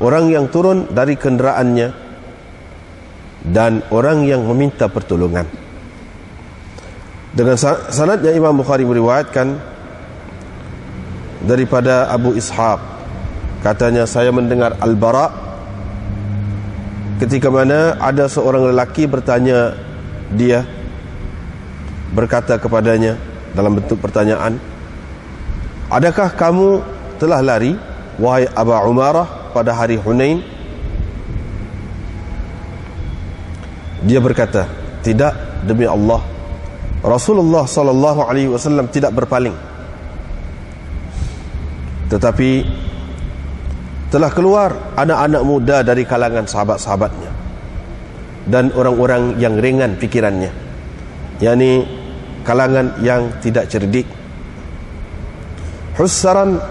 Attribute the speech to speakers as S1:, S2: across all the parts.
S1: orang yang turun dari kenderaannya, dan orang yang meminta pertolongan. Dengan sanadnya Imam Bukhari meriwayatkan daripada Abu Ishaq, katanya saya mendengar Al-Bara ketika mana ada seorang lelaki bertanya dia, berkata kepadanya dalam bentuk pertanyaan, adakah kamu telah lari wahai Aba Umarah pada hari Hunain? Dia berkata, tidak, demi Allah, Rasulullah sallallahu alaihi wasallam tidak berpaling, tetapi telah keluar anak-anak muda dari kalangan sahabat-sahabatnya dan orang-orang yang ringan pikirannya, yakni kalangan yang tidak cerdik. Hussaran,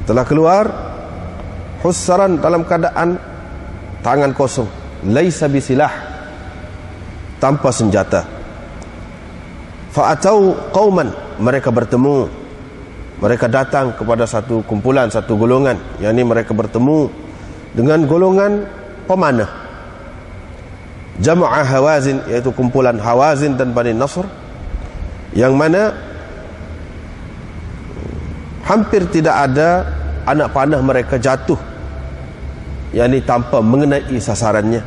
S1: telah keluar hussaran dalam keadaan tangan kosong, laisa bisilah, tanpa senjata. Fa'atau qauman, mereka bertemu, mereka datang kepada satu kumpulan, satu golongan, yakni mereka bertemu dengan golongan pemanah. Jama'a Hawazin, yaitu kumpulan Hawazin dan Bani Nasr, yang mana hampir tidak ada anak panah mereka jatuh, yakni tanpa mengenai sasarannya.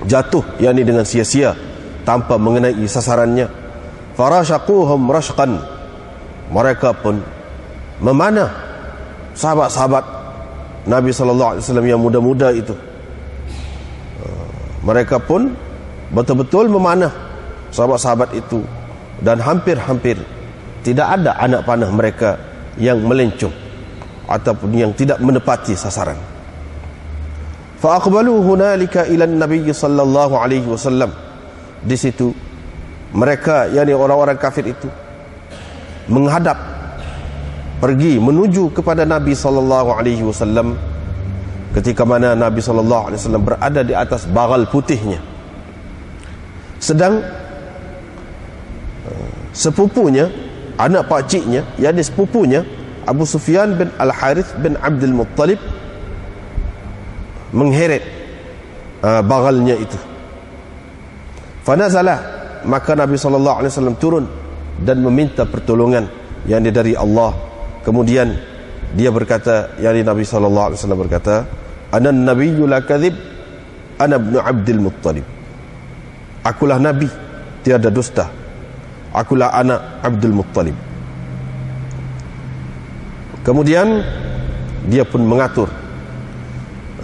S1: Jatuh yakni dengan sia-sia, tanpa mengenai sasarannya. Farashaquhum rashqan, mereka pun memanah sahabat-sahabat Nabi sallallahu alaihi wasallam yang muda-muda itu. Mereka pun betul-betul memanah sahabat-sahabat itu, dan hampir-hampir tidak ada anak panah mereka yang melencong ataupun yang tidak menepati sasaran. Fa aqbalu hunalika ila an-nabiy sallallahu alaihi wasallam. Di situ mereka, yakni orang-orang kafir itu, menghadap, pergi menuju kepada Nabi sallallahu alaihi wasallam, ketika mana Nabi sallallahu alaihi wasallam berada di atas bagal putihnya, sedang sepupunya, anak pakciknya, yakni sepupunya Abu Sufyan bin Al-Harith bin Abdul Muttalib mengheret bagalnya itu. Fanazalah, maka Nabi sallallahu alaihi wasallam turun dan meminta pertolongan yang dari Allah. Kemudian dia berkata, yakni Nabi sallallahu alaihi wasallam berkata, ana nabiyyu la kadhib, ana ibnu Abdul Muttalib. Akulah nabi, tiada dusta. Akulah anak Abdul Muttalib. Kemudian dia pun mengatur,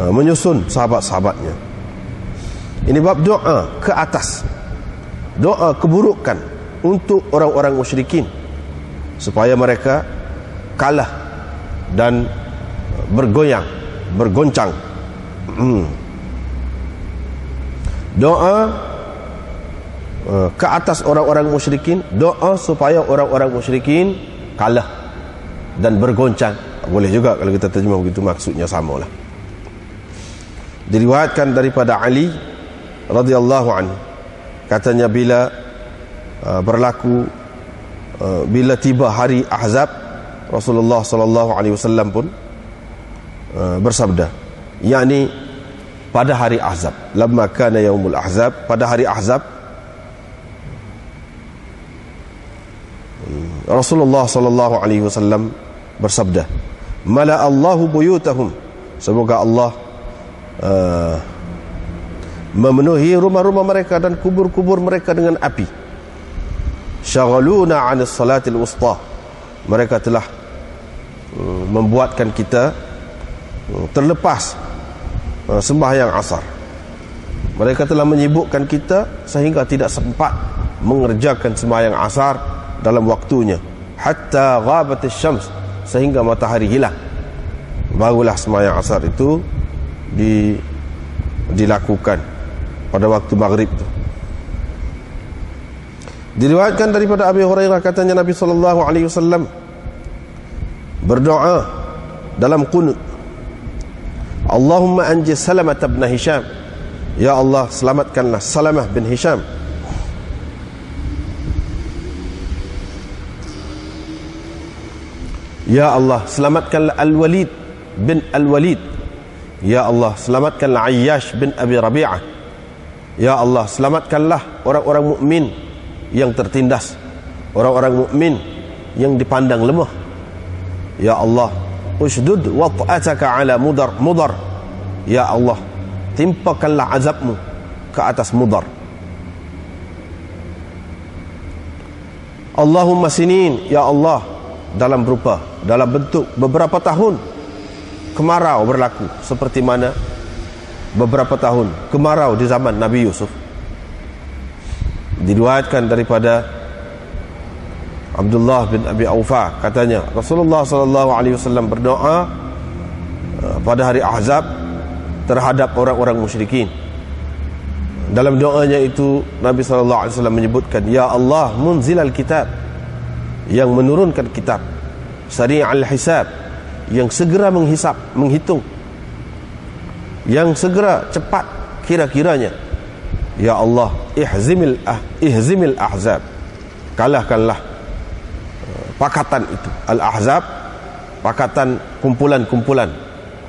S1: menyusun sahabat-sahabatnya. Ini bab doa ke atas, doa keburukan untuk orang-orang musyrikin, supaya mereka kalah dan bergoyang, bergoncang. Doa ke atas orang-orang musyrikin, doa supaya orang-orang musyrikin kalah dan bergoncang. Boleh juga kalau kita terjemah begitu, maksudnya samalah. Diriwayatkan daripada Ali radhiyallahu anhu, katanya bila bila tiba hari Ahzab, Rasulullah sallallahu alaihi wasallam pun bersabda, yakni pada hari Ahzab, lamma kana yaumul Ahzab, pada hari Ahzab, Rasulullah sallallahu alaihi wasallam bersabda, mala Allahu buyutahum, semoga Allah memenuhi rumah-rumah mereka dan kubur-kubur mereka dengan api. Syaghaluna 'anis salatil wusta, mereka telah membuatkan kita terlepas sembahyang asar. Mereka telah menyibukkan kita sehingga tidak sempat mengerjakan sembahyang asar dalam waktunya, hatta ghabatis syams, sehingga matahari hilang, barulah sembahyang asar itu dilakukan pada waktu maghrib itu. Diriwayatkan daripada Abi Hurairah, katanya Nabi sallallahu alaihi wasallam berdoa dalam qunut, Allahumma anji Salamah bin Hisham, ya Allah selamatkanlah Salamah bin Hisham. Ya Allah selamatkanlah Al-Walid bin Al-Walid. Ya Allah, selamatkanlah Ayyash bin Abi Rabi'ah. Ya Allah, selamatkanlah orang-orang mukmin yang tertindas, orang-orang mukmin yang dipandang lemah. Ya Allah, usdud wat'ataka ala Mudar. Ya Allah, timpakanlah azabmu ke atas Mudar. Allahumma sinin, ya Allah, dalam bentuk beberapa tahun kemarau berlaku, seperti mana beberapa tahun kemarau di zaman Nabi Yusuf. Diriwayatkan daripada Abdullah bin Abi Aufa, katanya Rasulullah SAW berdoa pada hari Ahzab terhadap orang-orang musyrikin. Dalam doanya itu Nabi SAW menyebutkan, Ya Allah, munzilal kitab, yang menurunkan kitab, sari'al hisab, yang segera menghitung, yang segera cepat kira-kiranya. Ya Allah, ihzimil ahzab, kalahkanlah pakatan itu, al-ahzab, pakatan kumpulan-kumpulan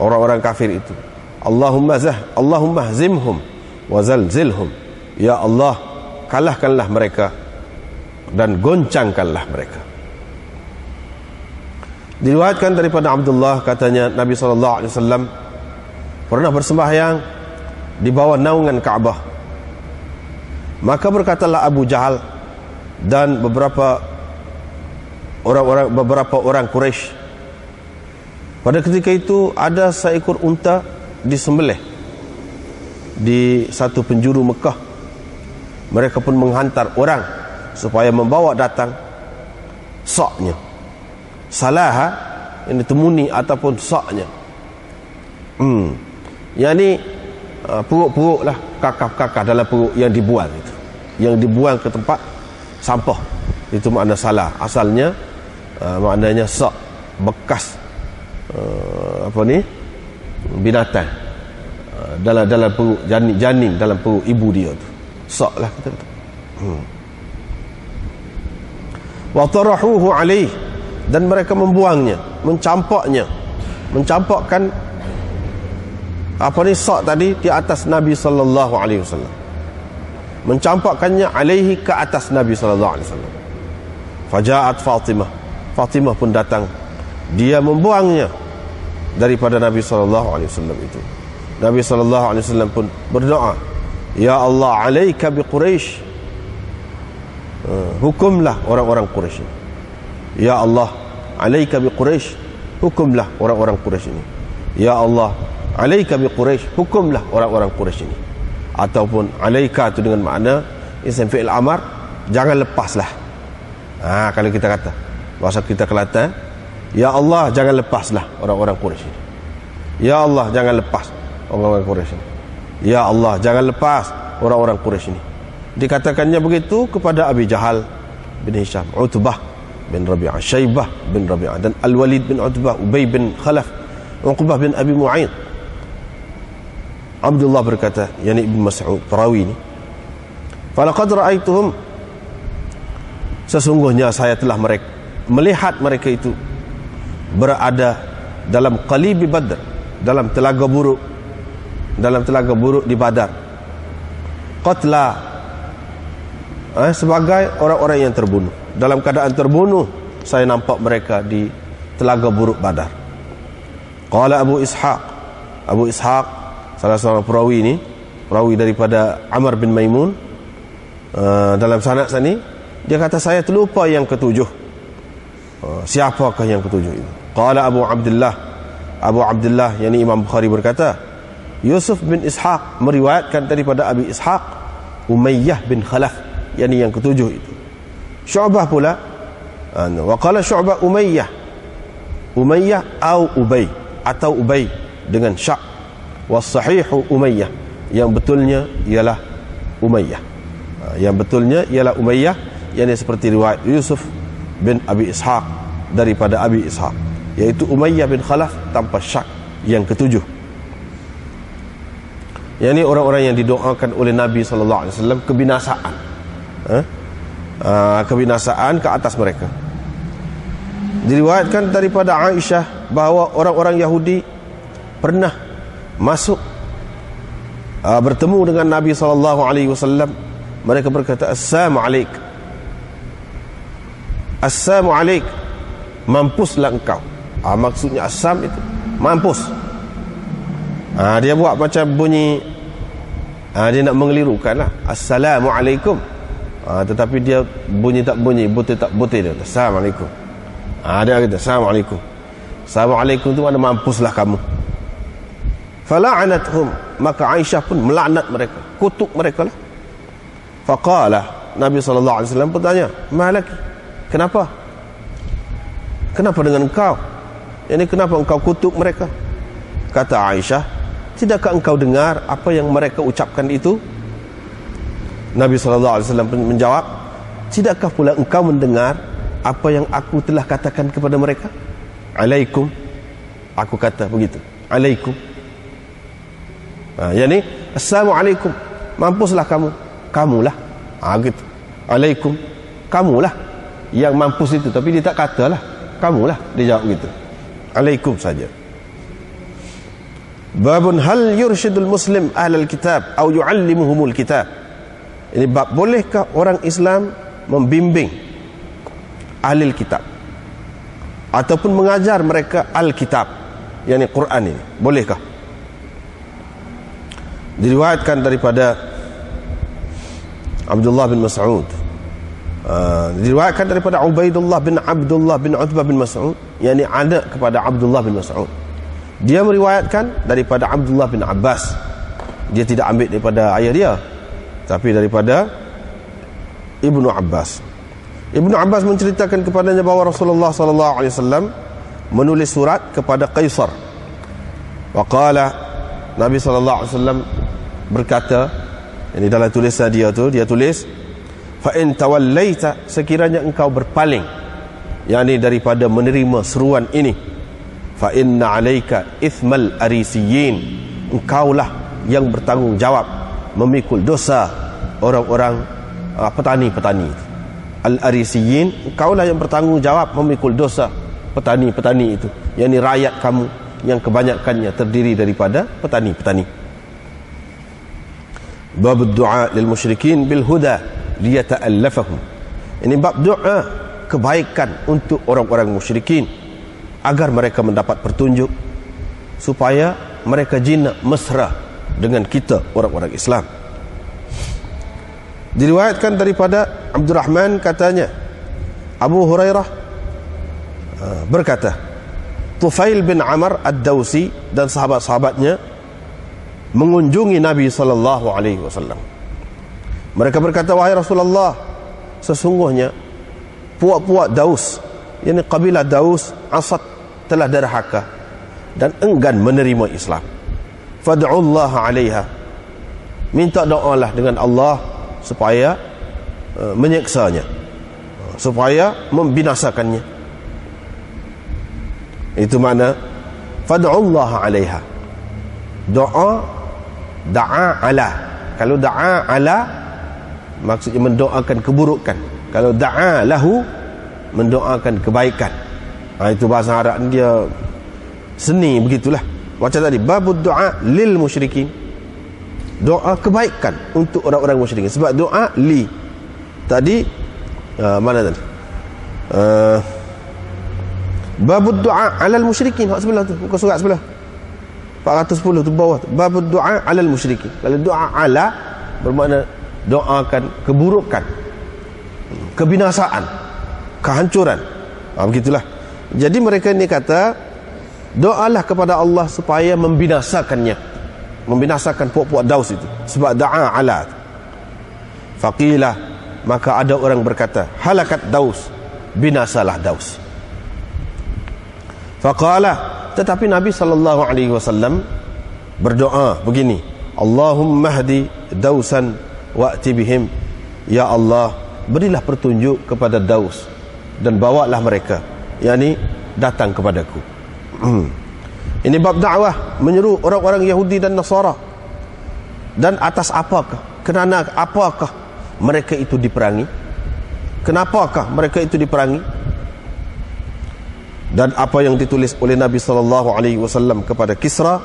S1: orang-orang kafir itu. Allahumma hzimhum wa zalzilhum, ya Allah, kalahkanlah mereka dan goncangkanlah mereka. Diriwayatkan daripada Abdullah, katanya Nabi SAW pernah bersembahyang di bawah naungan Ka'bah. Maka berkatalah Abu Jahal dan beberapa orang Quraisy, pada ketika itu ada seekor unta disembelih di satu penjuru Mekah. Mereka pun menghantar orang supaya membawa datang saknya, salaha, ini temuni ataupun saknya. Yang ni perut-perut lah, kakaf-kakaf dalam perut yang dibuang itu, yang dibuang ke tempat sampah, itu makna salah. Asalnya maknanya sak, bekas binatang dalam perut, janin dalam perut ibu dia tu, sak lah kita kata. Wa tarahuhu alaih, dan mereka membuangnya, mencampakkan sak tadi di atas Nabi sallallahu alaihi wasallam, mencampakkannya alaihi, ke atas Nabi sallallahu alaihi wasallam. Fajaat Fatimah pun datang, dia membuangnya daripada Nabi sallallahu alaihi wasallam itu. Nabi sallallahu alaihi wasallam pun berdoa, Ya Allah, alaika bi Quraisy, hukumlah orang-orang Quraisy ini. Ya Allah, alaika bi Quraisy, hukumlah orang-orang Quraisy ini. Ya Allah, alaika bi Quraisy, hukumlah orang-orang Quraisy ini. Ataupun alaika itu dengan makna isim fi'il amar, jangan lepaslah. Kalau kita kata bahasa kita Kelantan, Ya Allah, jangan lepaslah orang-orang Quraisy ini. Ya Allah, jangan lepas orang-orang Quraisy ini. Ya Allah, jangan lepas orang-orang Quraisy ini. Dikatakannya begitu kepada Abi Jahal bin Hisham, Utbah bin Rabi'ah, Syaibah bin Rabi'ah, dan Al-Walid bin Utbah, Ubay bin Khalaf, Uqbah bin Abi Mu'ayyid. Abdullah berkata, yani Ibn Mas'ud perawi ini, falaqad ra'aituhum, sesungguhnya saya telah melihat mereka itu berada dalam qalibi Badr, dalam telaga buruk di Badar, qatla, sebagai orang-orang yang terbunuh. Dalam keadaan terbunuh saya nampak mereka di telaga buruk Badar. Qala Abu Ishaq, salah seorang perawi ini, perawi daripada Amr bin Maimun, dalam sanad sini dia kata, saya terlupa yang ketujuh. Siapakah yang ketujuh itu? Qala Abu Abdullah, yakni Imam Bukhari berkata, Yusuf bin Ishaq meriwayatkan daripada Abi Ishaq, Umayyah bin Khalaf, yakni yang ketujuh itu. Syu'bah pula, wa qala Syu'bah Umayyah atau Ubay dengan syak. Was-sahihu Umayyah, yang betulnya ialah Umayyah. Yang seperti riwayat Yusuf bin Abi Ishaq daripada Abi Ishaq, yaitu Umayyah bin Khalaf tanpa syak, yang ketujuh. Yang ini orang-orang yang didoakan oleh Nabi SAW kebinasaan, kebinasaan ke atas mereka. Diriwayatkan daripada Aisyah bahawa orang-orang Yahudi pernah masuk bertemu dengan Nabi SAW, mereka berkata, Assalamu alaik, Assalamu alaik, mampuslah engkau. Maksudnya assam itu mampus. Dia buat macam bunyi, dia nak mengelirukan lah, Assalamualaikum, tetapi dia bunyi tak bunyi, butir tak butir dia. Assalamualaikum. Dia kata Assalamualaikum. Assalamualaikum tu mana mampuslah kamu. Fala'anathum, maka Aisyah pun melaknat mereka, kutuk mereka lah. Faqala, Nabi SAW bertanya, malaki, kenapa? Kenapa dengan engkau? Ini kenapa engkau kutuk mereka? Kata Aisyah, tidakkah engkau dengar apa yang mereka ucapkan itu? Nabi SAW pun menjawab, tidakkah pula engkau mendengar apa yang aku telah katakan kepada mereka? Alaikum, aku kata begitu, alaikum. Yani Assalamualaikum, mampuslah kamu, kamulah. Gitu. Alaikum, kamulah yang mampus itu, tapi dia tak katalah kamulah, dia jawab gitu. Alaikum saja. Babun hal yurshidul muslim ahlal kitab atau yuallimuhumul kitab. Ini bab, bolehkah orang Islam membimbing ahli kitab ataupun mengajar mereka al-kitab, yakni Quran ini, bolehkah? Diriwayatkan daripada Abdullah bin Mas'ud, diriwayatkan daripada Ubaidullah bin Abdullah bin Utbah bin Mas'ud, yakni anak kepada Abdullah bin Mas'ud. Dia meriwayatkan daripada Abdullah bin Abbas. Dia tidak ambil daripada ayah dia, tapi daripada Ibnu Abbas. Ibnu Abbas menceritakan kepadanya bahawa Rasulullah SAW menulis surat kepada Qaisar. Waqala, Nabi SAW berkata, ini dalam tulisan dia tu, dia tulis, fa in tawallaita, sekiranya engkau berpaling, yakni daripada menerima seruan ini, fa inna alaika ithmal arisiyin, engkaulah yang bertanggungjawab memikul dosa orang-orang petani-petani. Al-arisiyin, engkaulah yang bertanggungjawab memikul dosa petani-petani itu, yakni rakyat kamu yang kebanyakannya terdiri daripada petani-petani. Bab doa lil musyrikin bil huda liyata'allafahum. Ini bab doa kebaikan untuk orang-orang musyrikin agar mereka mendapat petunjuk, supaya mereka jinak mesra dengan kita orang-orang Islam. Diriwayatkan daripada Abdurrahman, katanya Abu Hurairah berkata, Tufail bin Amr ad-Dawsi dan sahabat-sahabatnya mengunjungi Nabi SAW. Mereka berkata, wahai Rasulullah, sesungguhnya puak-puak Daus, yakni kabilah Daus Asad, telah derhaka dan enggan menerima Islam. Fad'ullah 'alaiha, minta doalah dengan Allah supaya menyeksanya, supaya membinasakannya. Itu makna fad'ullah 'alaiha. Doa, da'a ala. Kalau da'a ala, maksudnya mendoakan keburukan. Kalau da'a lahu, mendoakan kebaikan. Itu bahasa Arab dia seni begitulah. Macam tadi, babud doa lil musyrikin, doa kebaikan untuk orang-orang musyrikin. Sebab doa li tadi mana tadi, babud doa alal musyrikin, hak sebelah tu, bukan surat sebelah 410 tu bawah tu. Babud doa alal musyrikin. Kalau doa ala bermakna doakan keburukan, kebinasaan, kehancuran. Begitulah. Jadi mereka ini kata, doalah kepada Allah supaya membinasakannya, membinasakan puak-puak Daus itu. Sebab da'a ala. Faqilah, maka ada orang berkata, halakat Daus, binasalah Daus. Faqala, tetapi Nabi SAW berdoa begini, Allahumma hdi Dausan wa'ti bihim, ya Allah, berilah petunjuk kepada Daus dan bawalah mereka, yakni datang kepadaku. Ini bab dakwah, menyeru orang-orang Yahudi dan Nasara. Dan atas apakah, kerana apakah mereka itu diperangi? Kenapakah mereka itu diperangi? dan apa yang ditulis oleh Nabi SAW kepada Kisra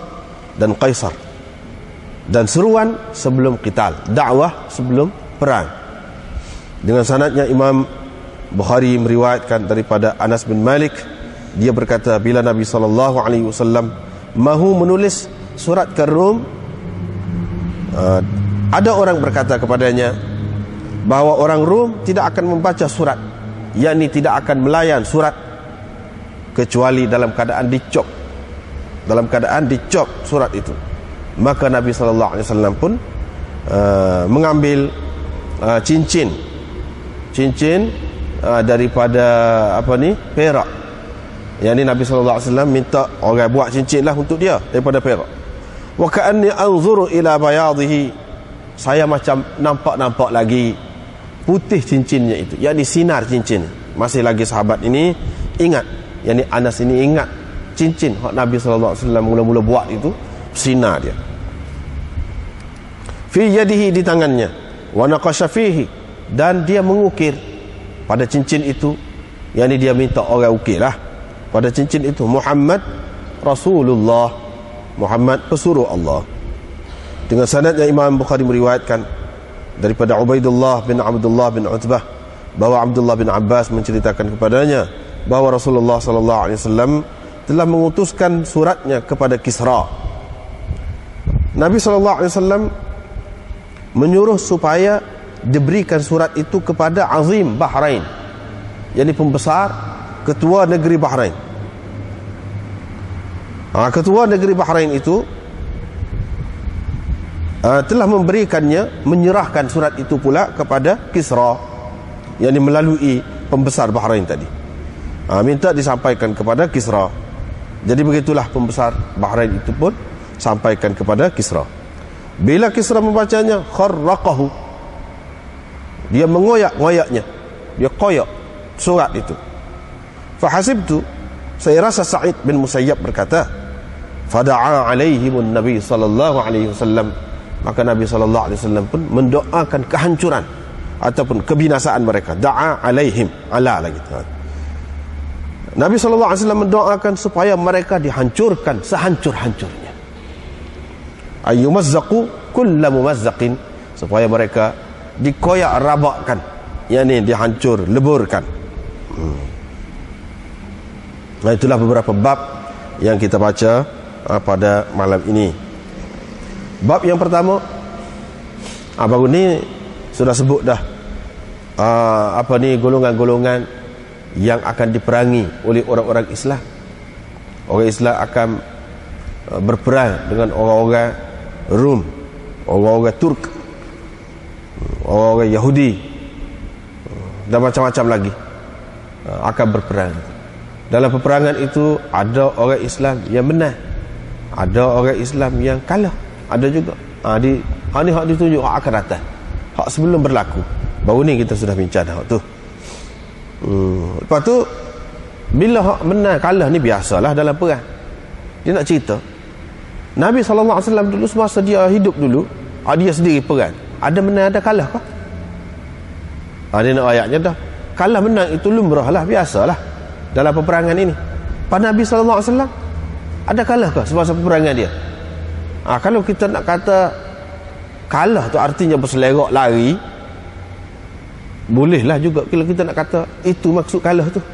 S1: dan Kaisar, dan seruan sebelum qital, dakwah sebelum perang. Dengan sanadnya Imam Bukhari meriwayatkan daripada Anas bin Malik, dia berkata bila Nabi SAW mahu menulis surat ke Rom, ada orang berkata kepadanya bahawa orang Rom tidak akan membaca surat, yakni tidak akan melayan surat kecuali dalam keadaan dicop, surat itu. Maka Nabi SAW pun mengambil cincin daripada perak. Yang ini Nabi SAW minta orang buat cincin lah untuk dia daripada perak. Wa ka'anni anzuru ila bayadhihi, saya macam nampak lagi putih cincinnya itu, yakni sinar cincin. Masih lagi sahabat ini ingat, yakni Anas ini ingat cincin hak Nabi SAW mula-mula buat itu, sinar dia. Fi yadihi, di tangannya, wa naqasha fihi, dan dia mengukir pada cincin itu, yakni dia minta orang ukirlah pada cincin itu, Muhammad Rasulullah, Muhammad pesuruh Allah. Dengan sanad yang Imam Bukhari meriwayatkan daripada Ubaidullah bin Abdullah bin Utbah bahawa Abdullah bin Abbas menceritakan kepadanya bahawa Rasulullah SAW telah mengutuskan suratnya kepada Kisra. Nabi SAW menyuruh supaya diberikan surat itu kepada Azim Bahrain, yakni pembesar ketua negeri Bahrain. Ketua negeri Bahrain itu telah memberikannya, menyerahkan surat itu pula kepada Kisra, yakni melalui pembesar Bahrain tadi. Minta disampaikan kepada Kisra. Jadi begitulah pembesar Bahrain itu pun sampaikan kepada Kisra. Bila Kisra membacanya, kharraqahu, dia mengoyak-ngoyaknya, dia koyak surat itu. Fahasibtu, saya rasa Sa'id bin Musayyab berkata, fada'a alaihimun Nabi sallallahu alaihi wasallam, maka Nabi sallallahu alaihi wasallam pun mendoakan kehancuran ataupun kebinasaan mereka. Da'a alaihim, ala lagi. Nabi sallallahu alaihi wasallam mendoakan supaya mereka dihancurkan sehancur-hancurnya. Ayyumazzaqu kulla mumazzaqin, supaya mereka dikoyak rabakkan, yakni dihancur leburkan. Nah, itulah beberapa bab yang kita baca pada malam ini. Bab yang pertama, baru ni sudah sebut dah golongan-golongan yang akan diperangi oleh orang-orang Islam. Orang Islam akan berperang dengan orang-orang Rom, orang-orang Turk, orang-orang Yahudi, dan macam-macam lagi akan berperang. Dalam peperangan itu ada orang Islam yang menang, ada orang Islam yang kalah, ada juga. Ni hak ditunjuk hak akan datang, hak sebelum berlaku. Baru ni kita sudah bincang hak tu. Lepas tu bila hak menang kalah ni biasalah dalam perang. Dia nak cerita Nabi SAW dulu semasa dia hidup dulu, dia sendiri perang, ada menang ada kalah kah? Dia nak ayatnya dah. Kalah menang itu lumrah lah, biasalah dalam peperangan ini. Pada Nabi SAW ada kalah kah semasa peperangan dia? Kalau kita nak kata kalah tu artinya berselerak lari, bolehlah juga kalau kita nak kata itu maksud kalah tu.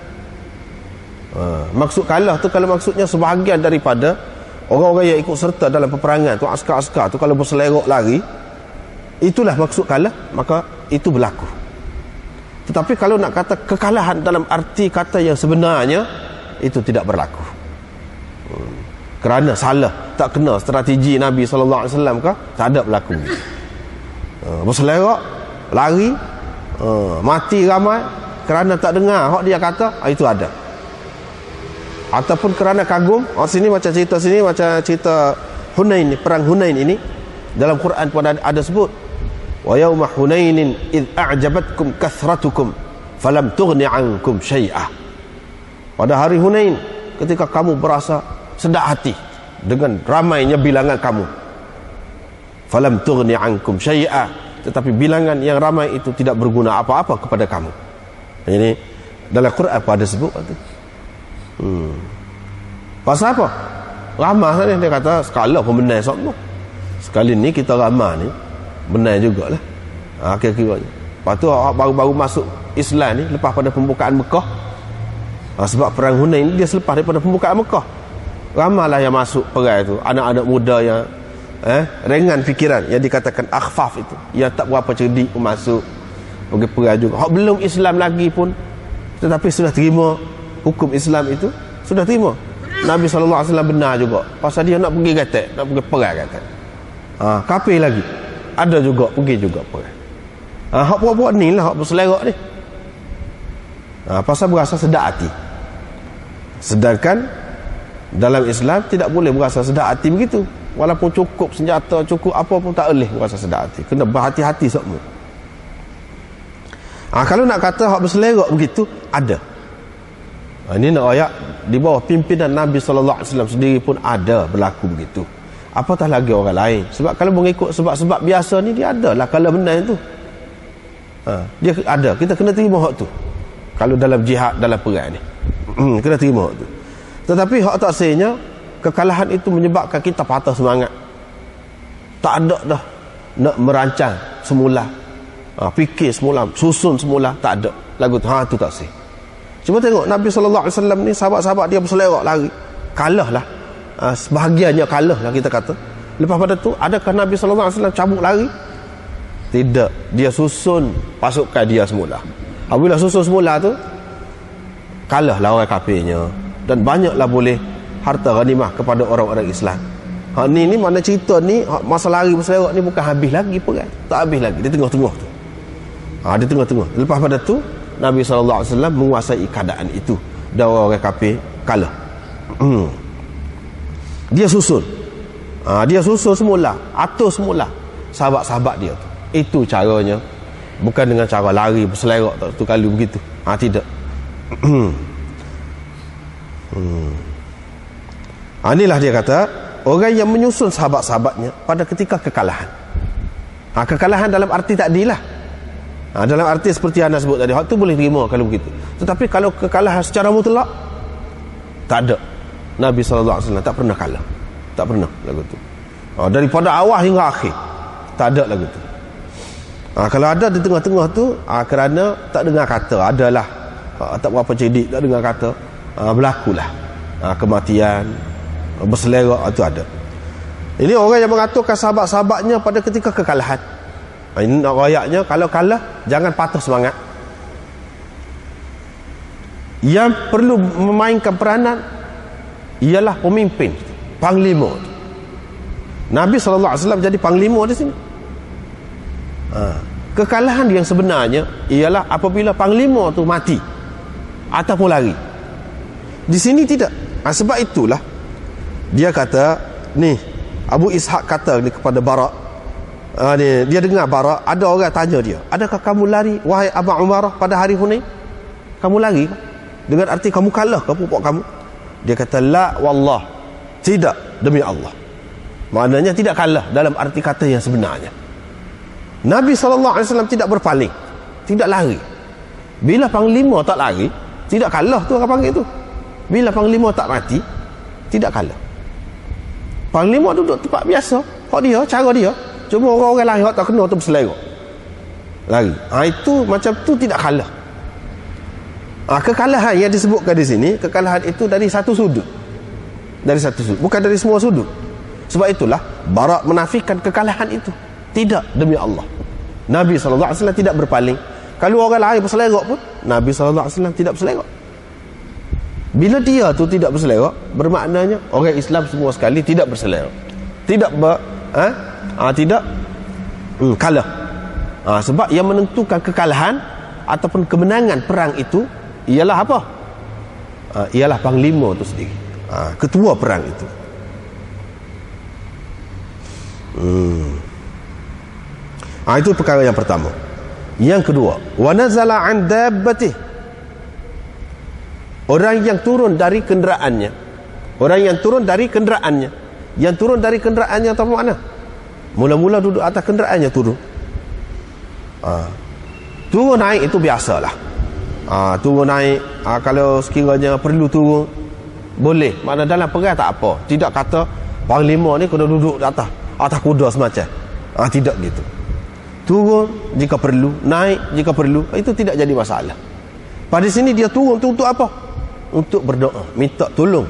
S1: Maksud kalah tu kalau maksudnya sebahagian daripada orang-orang yang ikut serta dalam peperangan tu, askar-askar tu kalau berselerak lari, itulah maksud kalah, maka itu berlaku. Tetapi kalau nak kata kekalahan dalam arti kata yang sebenarnya, itu tidak berlaku. Kerana salah, tak kena strategi Nabi SAW kah? Tak ada berlaku. Berselerak, lari, mati ramai kerana tak dengar hak dia kata, itu ada. Ataupun kerana kagum, sini macam cerita Hunain, perang Hunain ini dalam Quran pun ada sebut, wa yauma hunainin id a'jabatkum kathratukum falam tughni ankum syai'ah. Pada hari Hunain, ketika kamu berasa sedap hati dengan ramainya bilangan kamu, falam tughni ankum syai'ah, tetapi bilangan yang ramai itu tidak berguna apa-apa kepada kamu. Ini dalam Quran apa ada sebut itu. Pasal apa? Ramah ni dia kata skala pun benar semua. Sekali ni kita ramah ni benar jugalah. Kira-kiranya. Lepas tu baru-baru masuk Islam ni lepas pada pembukaan Mekah. Sebab perang Hunain dia selepas daripada pembukaan Mekah. Ramailah yang masuk perang tu, anak-anak muda yang ringan fikiran, yang dikatakan akhfaf itu, yang tak berapa cerdik pun masuk pergi perang juga. Hak belum Islam lagi pun tetapi sudah terima hukum Islam itu, sudah terima. Nabi SAW benar juga pasal dia nak pergi gatek, nak pergi perang gatek. Kafir lagi ada juga pergi juga perang. Hak buat-buat ni lah hak berselerak ni. Pasal berasa sedap hati. Sedangkan dalam Islam tidak boleh berasa sedap hati begitu. Walaupun cukup senjata, cukup apa pun tak boleh berasa sedap hati. Kena berhati-hati semua. Kalau nak kata hak berselerak begitu, ada. Ini nak ayat di bawah pimpinan Nabi SAW sendiri pun ada berlaku begitu. Apatah lagi orang lain. Sebab kalau mengikut sebab-sebab biasa ni, dia ada lah kalau benar itu. Dia ada. Kita kena terima hak tu. Kalau dalam jihad, dalam perang ni. Kena terima hak tu. Tetapi hak tak sehnya, kekalahan itu menyebabkan kita patah semangat. Tak ada dah nak merancang semula. Fikir semula, susun semula, tak ada. Lagu tu tak sih. Cuma tengok Nabi SAW ni, sahabat-sahabat dia berselerak lari. Kalah lah. Sebahagiannya kalah lah kita kata. Lepas pada tu, adakah Nabi SAW cabut lari? Tidak. Dia susun pasukan dia semula. Apabila susun semula tu, kalah lah orang kafirnya. Dan banyaklah boleh harta ghanimah kepada orang-orang Islam. Ni mana cerita ni, masa lari berselerak ni bukan habis lagi pun kan? Tak habis lagi. Di tengah-tengah tu. Di tengah-tengah. Lepas pada tu, Nabi SAW menguasai keadaan itu. Dan orang kafir kalah. Dia susun. Dia susun semula. Atur semula sahabat-sahabat dia tu. Itu caranya. Bukan dengan cara lari berselerak tu kali begitu. Tidak. Inilah dia kata, orang yang menyusun sahabat-sahabatnya pada ketika kekalahan. Kekalahan dalam arti takdilah. Dalam arti seperti anda sebut tadi, hak tu boleh terima kalau begitu. Tetapi kalau kekalahan secara mutlak, tak ada. Nabi SAW tak pernah kalah. Tak pernah lagu tu. Daripada awal hingga akhir, tak ada lagu tu. Kalau ada di tengah-tengah tu, kerana tak dengar kata, adalah tak berapa cerdik, tak dengar kata, berlakulah kematian, berselerak, itu ada. Ini orang yang mengaturkan sahabat-sahabatnya pada ketika kekalahan. Ini nak rayaknya, kalau kalah jangan patah semangat. Yang perlu memainkan peranan ialah pemimpin, panglima. Nabi SAW jadi panglima di sini. Kekalahan yang sebenarnya ialah apabila panglima tu mati ataupun lari. Di sini tidak. Sebab itulah dia kata ni, Abu Ishaq kata ni kepada Bara. Dia dengar Bara, ada orang tanya dia, adakah kamu lari wahai Abu Umarah pada hari Hunain? Kamu lari dengan arti kamu kalah ke pupuk kamu? Dia kata la wallah, tidak, demi Allah. Maknanya tidak kalah dalam arti kata yang sebenarnya. Nabi SAW tidak berpaling, tidak lari. Bila panglima tak lari, tidak kalah tu orang panggil tu. Bila panglima tak mati, tidak kalah. Panglima duduk tempat biasa, hak dia, cara dia. Cuma orang-orang lain hak tak kena tu berselerak, lari. Itu macam tu tidak kalah. Kekalahan yang disebutkan di sini, kekalahan itu dari satu sudut. Dari satu sudut, bukan dari semua sudut. Sebab itulah Bara menafikan kekalahan itu. Tidak, demi Allah. Nabi SAW tidak berpaling. Kalau orang lain berselerak pun, Nabi SAW tidak berselerak. Bila dia tu tidak berselerak, bermaknanya orang Islam semua sekali tidak berselerak. Tidak tidak kalah. Sebab yang menentukan kekalahan ataupun kemenangan perang itu ialah apa? Ialah panglima itu sendiri, ketua perang itu. Itu perkara yang pertama. Yang kedua, wa nazala an dabbatih, orang yang turun dari kenderaannya. Orang yang turun dari kenderaannya. Yang turun dari kenderaannya atau mana? Mula-mula duduk atas kenderaannya turun. Turun naik itu biasalah. Turun naik, kalau sekiranya perlu turun, boleh. Makna dalam perang tak apa. Tidak kata panglima ni kena duduk di atas kuda semacam. Tidak gitu. Turun jika perlu, naik jika perlu, itu tidak jadi masalah. Pada sini dia turun tu untuk apa? Untuk berdoa, minta tolong,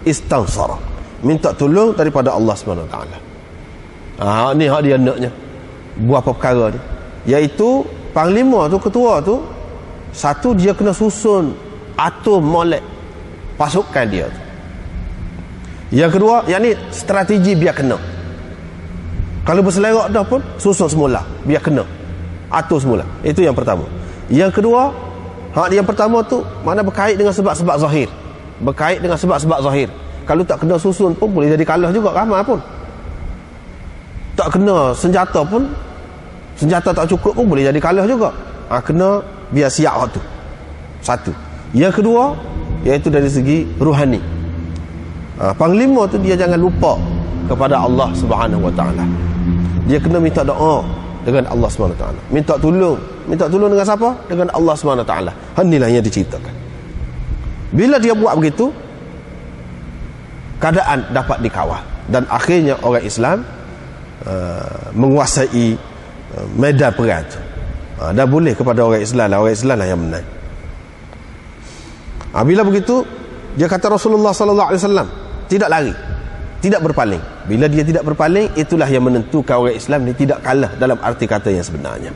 S1: istansara, minta tolong daripada Allah SWT. Ni hak dia naknya buat apa perkara ni, iaitu panglima tu, ketua tu, satu dia kena susun atur molek pasukan dia tu. Yang kedua, yang ni strategi biar kena. Kalau berselerak dah pun susun semula biar kena, atur semula. Itu yang pertama. Yang kedua, yang pertama tu mana berkait dengan sebab-sebab zahir. Berkait dengan sebab-sebab zahir. Kalau tak kena susun pun boleh jadi kalah juga ramai pun. Tak kena senjata pun, senjata tak cukup pun boleh jadi kalah juga. Kena biar siap waktu. Satu. Yang kedua, iaitu dari segi ruhani. Panglima tu dia jangan lupa kepada Allah Subhanahu Wa Taala. Dia kena minta doa dengan Allah Subhanahu Wa Taala. Minta tolong dengan siapa? Dengan Allah Subhanahu Wa Taala. Inilah yang diceritakan. Bila dia buat begitu, keadaan dapat dikawal dan akhirnya orang Islam menguasai medan perang tu. Dah boleh kepada orang Islam lah yang menang. Bila begitu, dia kata Rasulullah sallallahu alaihi wasallam tidak lari, tidak berpaling. Bila dia tidak berpaling, itulah yang menentukan orang Islam ni tidak kalah dalam arti kata yang sebenarnya.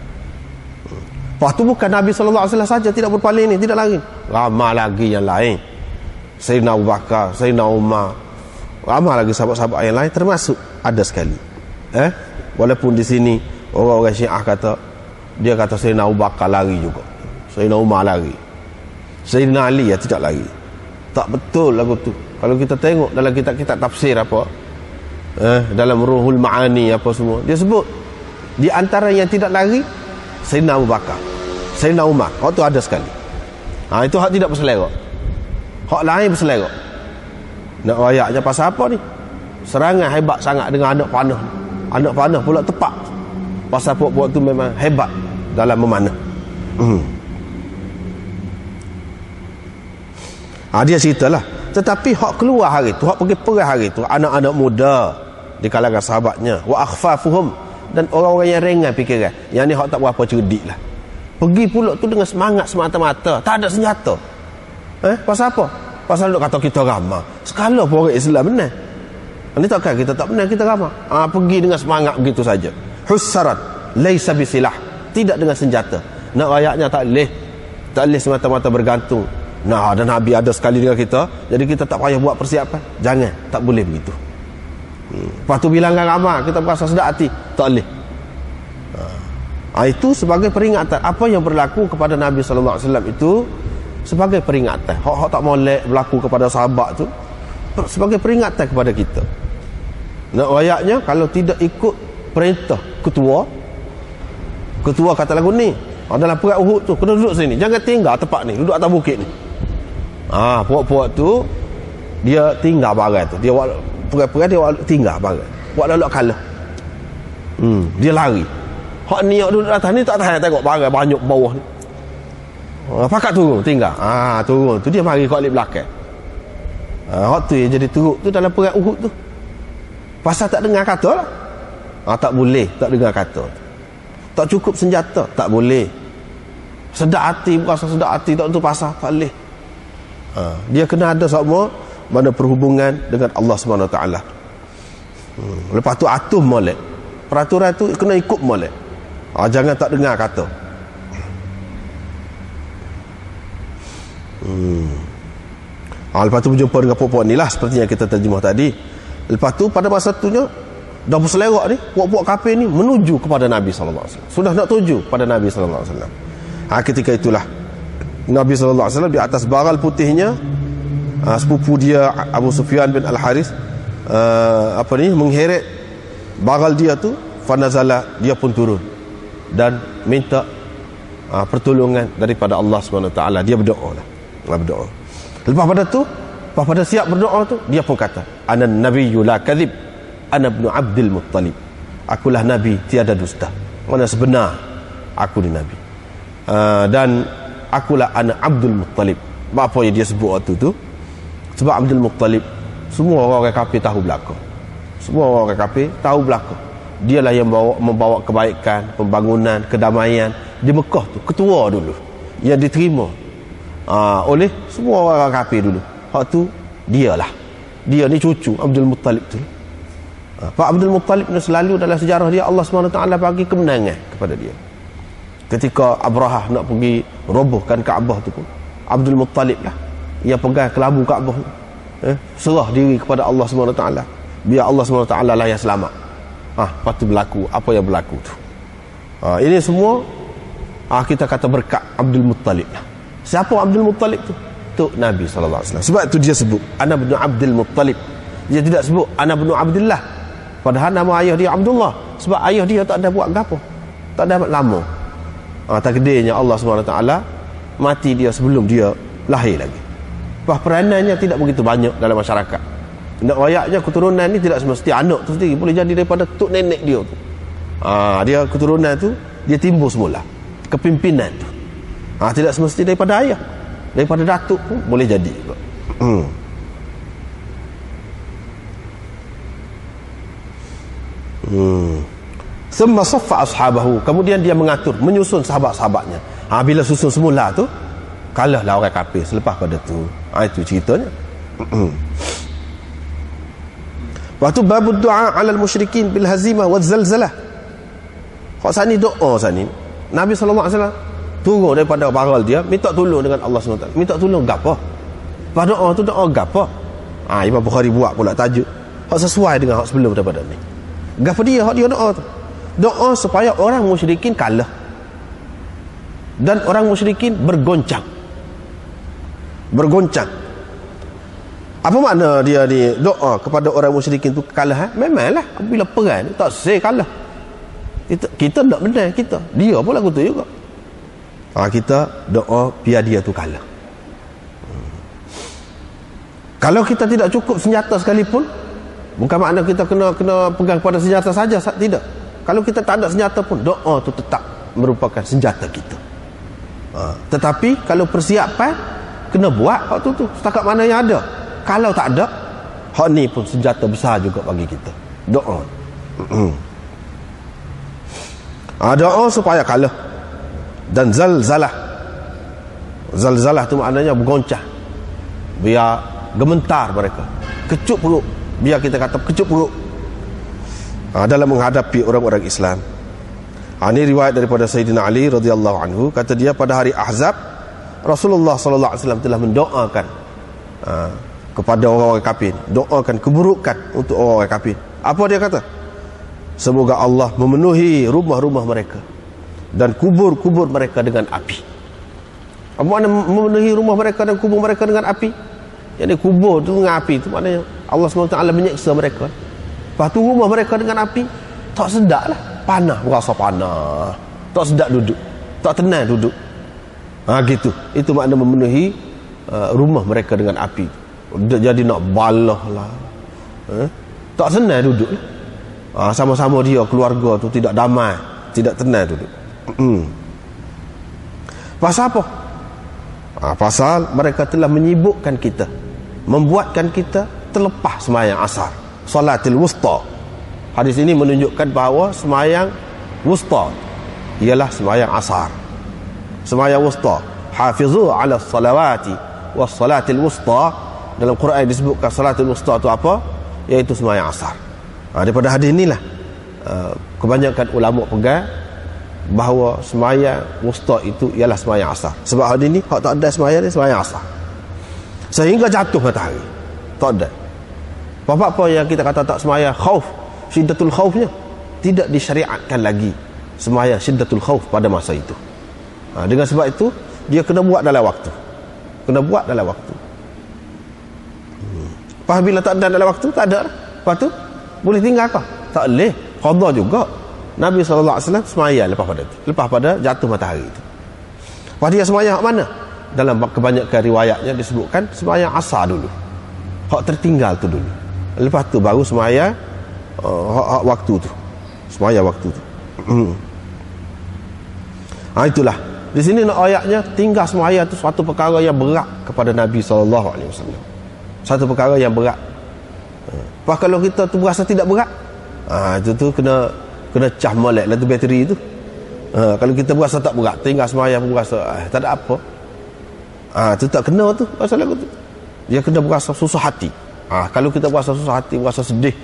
S1: Lepas tu bukan Nabi sallallahu alaihi wasallam saja tidak berpaling ni, tidak lari. Ramai lagi yang lain. Sayyidina Abu Bakar, Sayyidina Umar, ramai lagi sahabat-sahabat yang lain, termasuk ada sekali. Walaupun di sini orang-orang Syiah kata, dia kata Sayyidina Abu Bakar lari juga, Sayyidina Umar lari, Sayyidina Ali tidak lari. Tak betul lagu tu. Kalau kita tengok dalam kitab-kitab tafsir apa, dalam Ruhul Ma'ani apa semua, dia sebut di antara yang tidak lari Sayyidina Abu Bakar, Sayyidina Umar. Tu ada sekali. Itu hak tidak berselerak. Hak lain berselerak. Nak rayaknya pasal apa ni? Serangan hebat sangat dengan anak panah. Anak panah pula tepat. Pasal puak-puak tu memang hebat dalam memanah. Dia ceritalah. Tetapi hak keluar hari tu, hak pergi perang hari tu, anak-anak muda di kalangan sahabatnya, wa akhfafuhum, dan orang-orang yang ringan fikiran. Yang ni hak tak berapa cerdik lah. Pergi pula tu dengan semangat semata-mata, tak ada senjata. Pasal apa? Pasal nak kata kita ramah. Sekala pun orang Islam benar. Ini takkan kita tak benar, kita ramah. Pergi dengan semangat begitu saja. Hussarat laisa bisilah, tidak dengan senjata. Nak rayaknya tak boleh semata-mata bergantung. Dan Nabi ada sekali dengan kita, jadi kita tak payah buat persiapan. Jangan, tak boleh begitu. Lepas tu bilangan ramai, kita berasa sedap hati, tak boleh. Itu sebagai peringatan. Apa yang berlaku kepada Nabi SAW itu sebagai peringatan. Hak tak molek berlaku kepada sahabat tu sebagai peringatan kepada kita. Nak rayaknya kalau tidak ikut perintah ketua kata lagu ni, dalam perang Uhud tu kena duduk sini, jangan tinggal tempat ni, duduk atas bukit ni. Puak-puak tu dia tinggal barang tu, dia perang-perang dia tinggal barang, buat lalu kalah. Dia lari. Hak ni duduk atas ni tak tahan tengok barang banyak bawah ni. Pakat turun, tinggal. Turun tu dia mari kat belakang. Hak tu yang jadi teruk tu dalam perang Uhud tu. Pasal tak dengar kata lah. Tak boleh tak dengar kata. Tak cukup senjata, tak boleh. Sedap hati, berasa sedap hati, tak tentu pasal, tak boleh. Dia kena ada semua mana perhubungan dengan Allah SWT. Lepas tu atur molek. Peraturan tu kena ikut molek. Jangan tak dengar kata. Lepas tu berjumpa dengan puak-puak ni lah, seperti yang kita terjemah tadi. Lepas tu pada masa tunya dah berselerak ni, puak-puak kafir ni menuju kepada Nabi SAW. Sudah nak tuju pada Nabi SAW. Ketika itulah Nabi SAW di atas baral putihnya, sepupu dia Abu Sufyan bin Al-Harith mengheret baral dia tu, fanazala, dia pun turun dan minta pertolongan daripada Allah SWT. Dia berdoa lah. Lepas pada siap berdoa tu, dia pun kata, ana nabiyyu la kadhib, ana ibnu Abdul Muttalib. Akulah nabi, tiada dusta. Mana sebenar aku ni nabi. Dan akulah anak Abdul Muttalib. Apa yang dia sebut waktu tu Sebab Abdul Muttalib, semua orang kafir tahu belaka. Semua orang kafir tahu belaka. Dialah yang membawa kebaikan, pembangunan, kedamaian di Mekah tu, ketua dulu yang diterima oleh semua orang kafir dulu. Hak tu dialah. Dia ni cucu Abdul Muttalib tu. Pak Abdul Muttalib ni selalu dalam sejarah dia Allah SWT bagi kemenangan kepada dia. Ketika Abrahah nak pergi robohkan Kaabah tu pun, Abdul Muttalib lah yang pegang kelabu Kaabah, serah diri kepada Allah SWT, biar Allah SWT lah yang selamat. Lepas tu berlaku apa yang berlaku tu. Ini semua kita kata berkat Abdul Muttalib lah. Siapa Abdul Muttalib tu? Tok Nabi SAW. Sebab tu dia sebut ana bin Abdul Muttalib. Dia tidak sebut ana bin Abdullah, padahal nama ayah dia Abdullah. Sebab ayah dia tak ada buat apa, tak ada lama. Takdirnya Allah SWT mati dia sebelum dia lahir lagi. Peranannya tidak begitu banyak dalam masyarakat. Nak wayaknya keturunan ni tidak semesti anak tu sendiri, boleh jadi daripada tok nenek dia tu. Dia keturunan tu dia timbul semula kepimpinan tu. Tidak semesti daripada ayah, daripada datuk pun boleh jadi. Thumma saffa ashabahu, kemudian dia mengatur, menyusun sahabat-sahabatnya. Bila susun semula tu, kalahlah orang kafir selepas pada tu. Itu ceritanya. Waktu babud doa 'alal musyrikin bil hazimah wal zalzalah. Hak sani doa sani. Nabi sallallahu alaihi wasallam turun daripada baral dia minta tolong dengan Allah SWT. Minta tolong gapo? Pada doa tu doa gapo? Imam Bukhari buat pula tajuk hak sesuai dengan hak sebelum daripada ni. Gapo dia hak dia doa tu? Doa supaya orang musyrikin kalah dan orang musyrikin bergoncang. Apa makna dia ni doa kepada orang musyrikin tu kalah? Memanglah apabila perang tak selesai kalah. Kita tak benar kita. Dia pun lagu tu juga. Kita doa biar dia tu kalah. Kalau kita tidak cukup senjata sekalipun, bukan makna kita kena pegang pada senjata saja, tidak. Kalau kita tak ada senjata pun, doa tu tetap merupakan senjata kita. Tetapi kalau persiapan kena buat hak tu setakat mana yang ada. Kalau tak ada, hak ni pun senjata besar juga bagi kita. Doa. Doa supaya kalah. Dan zalzalah. Zalzalah tu maknanya bergoncang. Biar gementar mereka. Kecup perut. Biar kita kata kecup perut. Dalam menghadapi orang-orang Islam. Ini riwayat daripada Sayyidina Ali radhiyallahu anhu, kata dia pada hari Ahzab Rasulullah sallallahu alaihi wasallam telah mendoakan kepada orang-orang kafir, doakan keburukan untuk orang-orang kafir. Apa dia kata? Semoga Allah memenuhi rumah-rumah mereka dan kubur-kubur mereka dengan api. Apa makna memenuhi rumah mereka dan kubur mereka dengan api? Jadi kubur tu dengan api tu maknanya Allah SWT menyeksa mereka. Lepas tu rumah mereka dengan api, tak sedap lah, panah, berasa panah, tak sedap duduk, tak tenang duduk. Gitu. Itu makna memenuhi rumah mereka dengan api. Jadi nak balah lah, tak senang duduk lah. Sama-sama dia keluarga tu tidak damai, tidak tenang duduk. Pasal apa? Pasal mereka telah menyibukkan kita, membuatkan kita terlepas sembahyang asar, salatil wusta. Hadis ini menunjukkan bahawa sembahyang wusta ialah sembahyang asar. Sembahyang wusta, hafizu ala salawati was salatil wusta. Dalam Quran disebutkan salatil wusta itu apa? Iaitu sembahyang asar. Daripada hadis inilah kebanyakan ulama pegang bahawa sembahyang wusta itu ialah sembahyang asar. Sebab hadis ni hak tak ada sembahyang ni sembahyang asar sehingga jatuh matahari. Tak ada apa-apa yang kita kata tak sembahyang khauf, syiddatul khaufnya tidak disyariatkan lagi sembahyang syiddatul khauf pada masa itu. Dengan sebab itu dia kena buat dalam waktu, kena buat dalam waktu. Apabila tak ada dalam waktu, tak ada, lepas tu boleh tinggal kah? Tak boleh, qada juga. Nabi SAW semayang lepas pada itu, lepas pada jatuh matahari itu. Lepas dia semayang hak mana? Dalam kebanyakan riwayatnya disebutkan semayang asar dulu, hak tertinggal tu dulu, lepas tu baru semayang hak waktu tu, semayang waktu tu. Itulah di sini nak ayatnya tinggal semayang tu suatu perkara yang berat kepada Nabi SAW. Satu perkara yang berat. Pas kalau kita tu berasa tidak berat, itu tu kena cah molek lah tu bateri tu. Kalau kita berasa tak berat, tinggal semayang berasa tak ada apa, tu tak kena tu pasal lagu tu. Dia kena berasa susah hati. Kalau kita berasa susah hati, berasa sedih,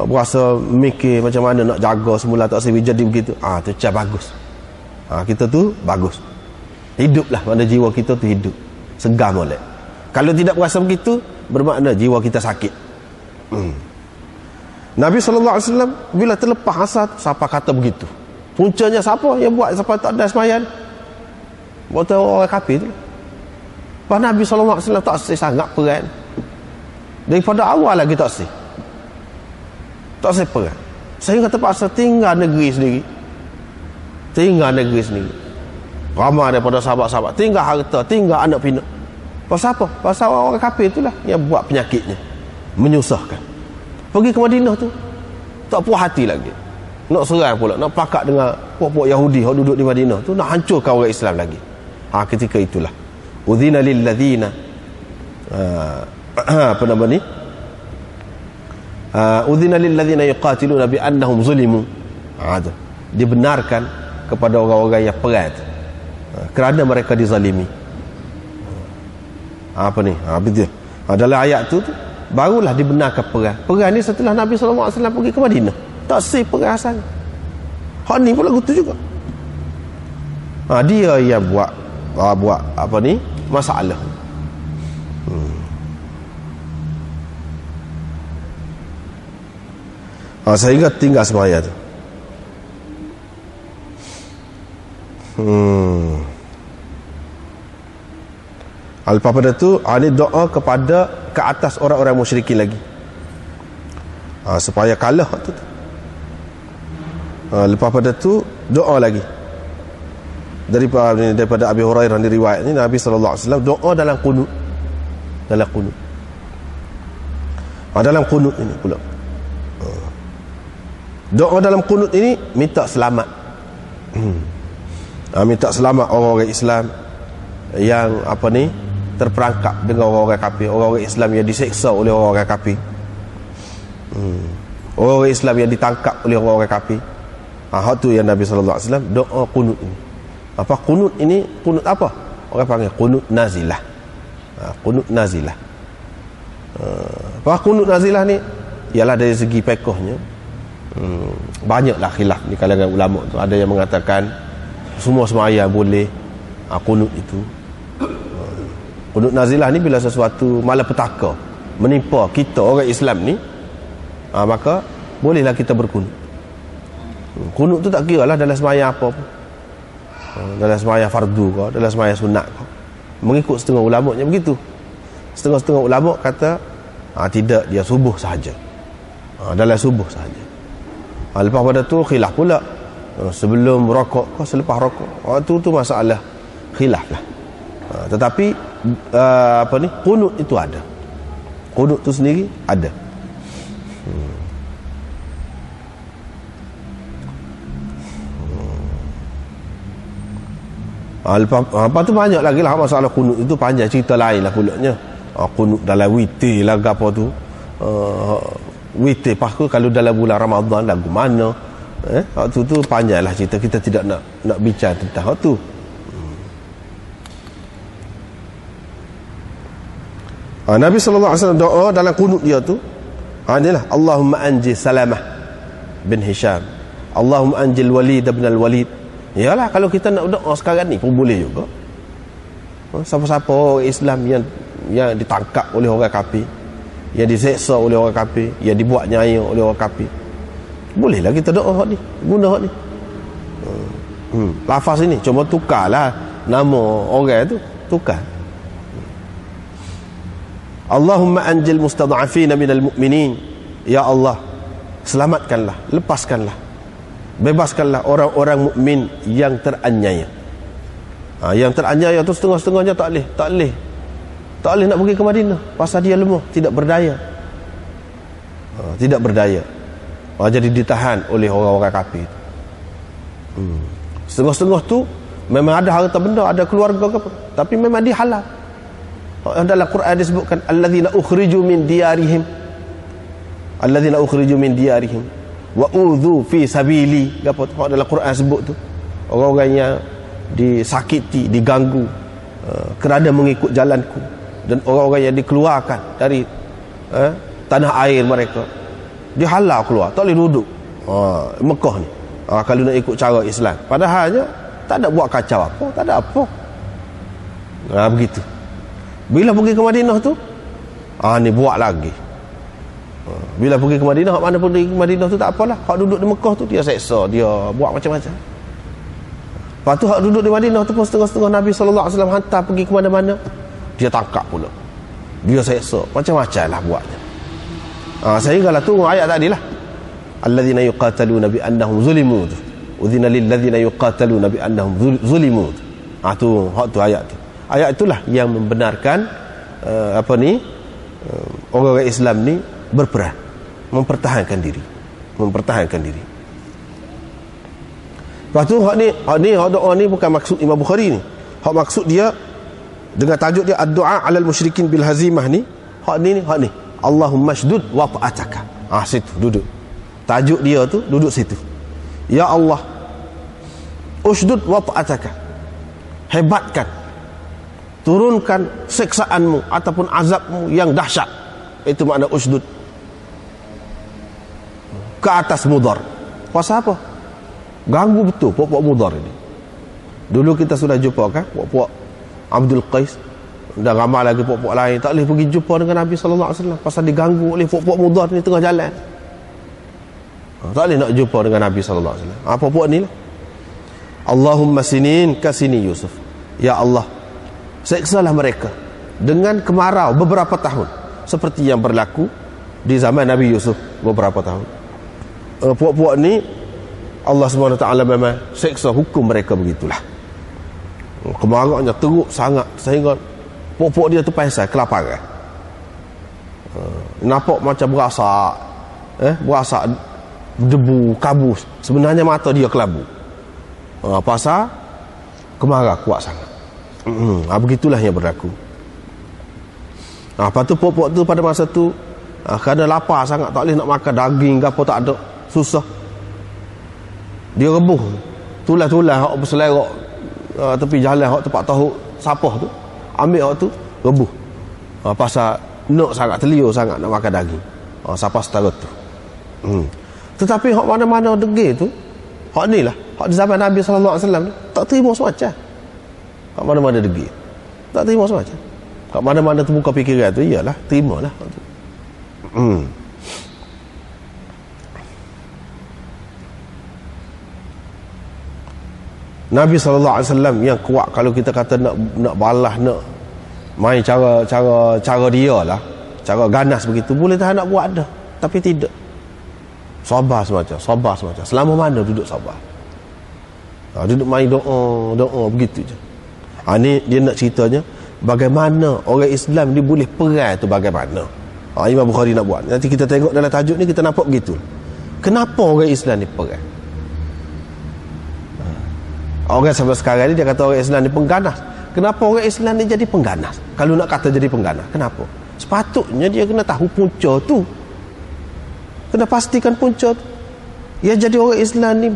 S1: berasa mikir macam mana nak jaga semula tak boleh jadi begitu, tu cah bagus. Kita tu bagus, hiduplah, mana jiwa kita tu hidup segar molek. Kalau tidak berasa begitu, bermakna jiwa kita sakit. Nabi SAW bila terlepas asar, siapa kata begitu? Puncanya siapa yang buat siapa tak ada sembahyang? Buat orang kafir tu. Pas Nabi SAW tak sih sangat peran. Daripada awal lagi tak sih. Tak sih peran. Sehingga terpaksa tinggal negeri sendiri. Ramai daripada sahabat-sahabat tinggal harta, tinggal anak pinak. Pasal apa? Pasal orang kafir itulah yang buat penyakitnya, menyusahkan. Pergi ke Madinah tu tak puas hati lagi, nak serang pula, nak pakat dengan puak-puak Yahudi yang duduk di Madinah tu, nak hancurkan orang Islam lagi. Ketika itulah udzina lil ladzina apa nama ni, udzina lil ladzina yuqatiluna bi annahum zulimu. Dibenarkan kepada orang-orang yang perang kerana mereka dizalimi. Apa ni? Betul. Dalam ayat tu barulah dibenarkan perang. Perang ni setelah Nabi SAW pergi ke Madinah. Tak sih perang asal. Hak ni pula gitu juga. Dia yang buat apa ni? Masalah. Sehingga tinggal semaya tu. Lepas pada tu ini doa kepada ke atas orang-orang musyrikin lagi, supaya kalah tu. Lepas pada tu doa lagi daripada Abi Hurairah ni riwayat ni, Nabi SAW doa dalam qunut. Dalam qunut ini pula, doa dalam qunut ini minta selamat. Minta selamat orang-orang Islam yang apa ni terperangkap dengan orang-orang kafir, orang-orang Islam yang diseksa oleh orang-orang kafir, orang-orang Islam yang ditangkap oleh orang-orang kafir. Hak tu yang Nabi SAW doa qunut ini. Apa qunut ini? Qunut apa? Orang panggil qunut nazilah. Qunut nazilah. Apa qunut nazilah ni? Ialah dari segi fiqhnya, banyaklah khilaf di kalangan ulama tu. Ada yang mengatakan semua sembahyang boleh qunut itu. Qunut nazilah ni bila sesuatu malapetaka menimpa kita orang Islam ni, maka bolehlah kita berqunut. Qunut tu tak kira lah dalam sembahyang apa pun, dalam sembahyang fardu ke, dalam sembahyang sunat ke. Mengikut setengah ulama nya begitu. Setengah-setengah ulama kata tidak, dia subuh sahaja, dalam subuh sahaja. Lepas pada tu khilaf pula, sebelum rokok ke selepas rokok. Tu masalah khilaf lah. Tetapi apa ni, qunut itu ada. Qunut tu sendiri ada. Lepas tu banyak lagi lah masalah qunut itu, panjang cerita lain lah pulaknya. Qunut dalam witir lah apa tu, witir pastu kalau dalam bulan Ramadan lagu mana, waktu tu panjang lah cerita, kita tidak nak bincang tentang waktu tu. Nabi SAW doa dalam qunut dia tu, inilah Allahumma anji Salamah bin Hisham, Allahumma anjil Walid bin al-Walid. Yalah, kalau kita nak doa sekarang ni pun boleh juga. Siapa-siapa orang Islam yang ditangkap oleh orang kafir, yang diseksa oleh orang kafir, yang dibuat nyaya oleh orang kafir, bolehlah kita doa hak ni, guna hak ni. Lafaz ini cuma tukarlah nama orang tu, tukar. Allahumma anjil mustad'afina minal mu'minin. Ya Allah, selamatkanlah, lepaskanlah, bebaskanlah orang-orang mukmin yang teraniaya. Yang teraniaya tu setengah-setengahnya tak boleh nak pergi ke Madinah pasal dia lemah, tidak berdaya. Tidak berdaya. Jadi ditahan oleh orang-orang kafir. Setengah-setengah tu memang ada harta benda, ada keluarga ke apa, tapi memang dihalau. Dalam Quran disebutkan alladzina ukhriju min diyarihim, alladzina ukhriju min diyarihim wa udzu fi sabili. Apa tu dalam Quran sebut tu? Orang-orang yang disakiti, diganggu kerana mengikut jalanku, dan orang-orang yang dikeluarkan dari tanah air mereka, dihalau keluar, tak boleh duduk Mekah ni kalau nak ikut cara Islam. Padahalnya tak ada buat kacau apa, tak ada apa. Begitu. Bila pergi ke Madinah tu, ni buat lagi. Bila pergi ke Madinah, mana pun pergi ke Madinah tu tak apalah. Hak duduk di Mekah tu dia seksa, dia buat macam-macam. Lepas tu hak duduk di Madinah tu pun setengah-setengah Nabi SAW hantar pergi ke mana-mana, dia tangkap pula, dia seksa, macam-macam lah buatnya. Sehinggalah tu ayat tadi lah, alladzina yuqataluna bi annahum zulimu, udhina lil ladzina yuqataluna bi annahum zulimu. Tu hak tu ayat tu. Ayat itulah yang membenarkan orang-orang Islam ni berperang, mempertahankan diri. Lepas tu hak doa ni bukan maksud Imam Bukhari ni. Hak maksud dia dengan tajuk dia ad-du'a 'alal musyrikin bil hazimah ni. Hak ni Allahumma shdud wa ta'ataka. Situ duduk. Tajuk dia tu duduk situ. Ya Allah, ushdud wa ta'ataka. Hebatkan, turunkan seksaanmu ataupun azabmu yang dahsyat. Itu makna ushdud. Ke atas Mudar. Pasal apa? Ganggu betul puak-puak Mudar ini. Dulu kita sudah jumpa kan puak-puak Abdul Qais, dan ramai lagi puak-puak lain tak boleh pergi jumpa dengan Nabi SAW pasal diganggu oleh puak-puak Mudar ni tengah jalan. Tak boleh nak jumpa dengan Nabi SAW. Apa puak ni lah? Allahumma sinin kasini Yusuf. Ya Allah, seksalah mereka dengan kemarau beberapa tahun, seperti yang berlaku di zaman Nabi Yusuf beberapa tahun. Puak-puak ni Allah SWT memang seksa, hukum mereka begitulah. Kemarauannya teruk sangat sehingga puak-puak dia tu pasal kelaparan. Nampak macam berasak debu, kabus. Sebenarnya mata dia kelabu. Pasal kemarau kuat sangat. Begitulah yang berlaku. Lepas tu puak-puak tu pada masa tu kerana lapar sangat, tak boleh nak makan daging ke apa, tak ada, susah. Dia rebuh tulas-tulas hak berselerak tepi jalan, hak tempat tahu sapah tu, ambil hak tu rebuh. Pasal nak sangat, terliur sangat nak makan daging. Sapah setara tu. Tetapi hak mana-mana degil tu, hak ni lah, hak di zaman Nabi SAW ni tak terima semacam. Hak mana-mana degil tak terima semacam. Hak mana-mana terbuka fikiran tu, iyalah terimalah hak tu. Nabi SAW yang kuat. Kalau kita kata nak balas, nak main cara dia lah, cara ganas begitu, boleh tahan nak buat dah, tapi tidak. Sabar semacam. Selama mana duduk sabar? Duduk main doa begitu je. Ni dia nak ceritanya bagaimana orang Islam ni boleh perang tu bagaimana. Imam Bukhari nak buat. Nanti kita tengok dalam tajuk ni, kita nampak begitu. Kenapa orang Islam ni perang? Orang sampai sekarang ni dia kata orang Islam ni pengganas. Kenapa orang Islam ni jadi pengganas? Kalau nak kata jadi pengganas, kenapa? Sepatutnya dia kena tahu punca tu. Kena pastikan punca tu. Ya, jadi orang Islam ni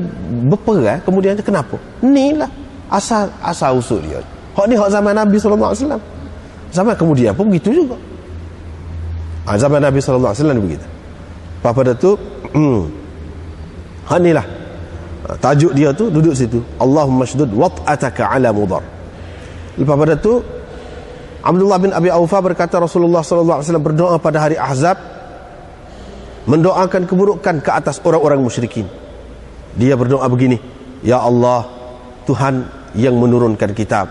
S1: berperang, kemudian kenapa? Inilah asal usul dia. Hak ni hak zaman Nabi SAW. Zaman kemudian pun begitu juga. Zaman Nabi SAW ni begitu. Pada tu hak ni lah tajuk dia tu duduk situ. Allahumma shdud wat'ataka ala Mudar. Lepas pada tu Abdullah bin Abi Aufa berkata Rasulullah SAW berdoa pada hari Ahzab, mendoakan keburukan ke atas orang-orang musyrikin. Dia berdoa begini, ya Allah, Tuhan yang menurunkan kitab,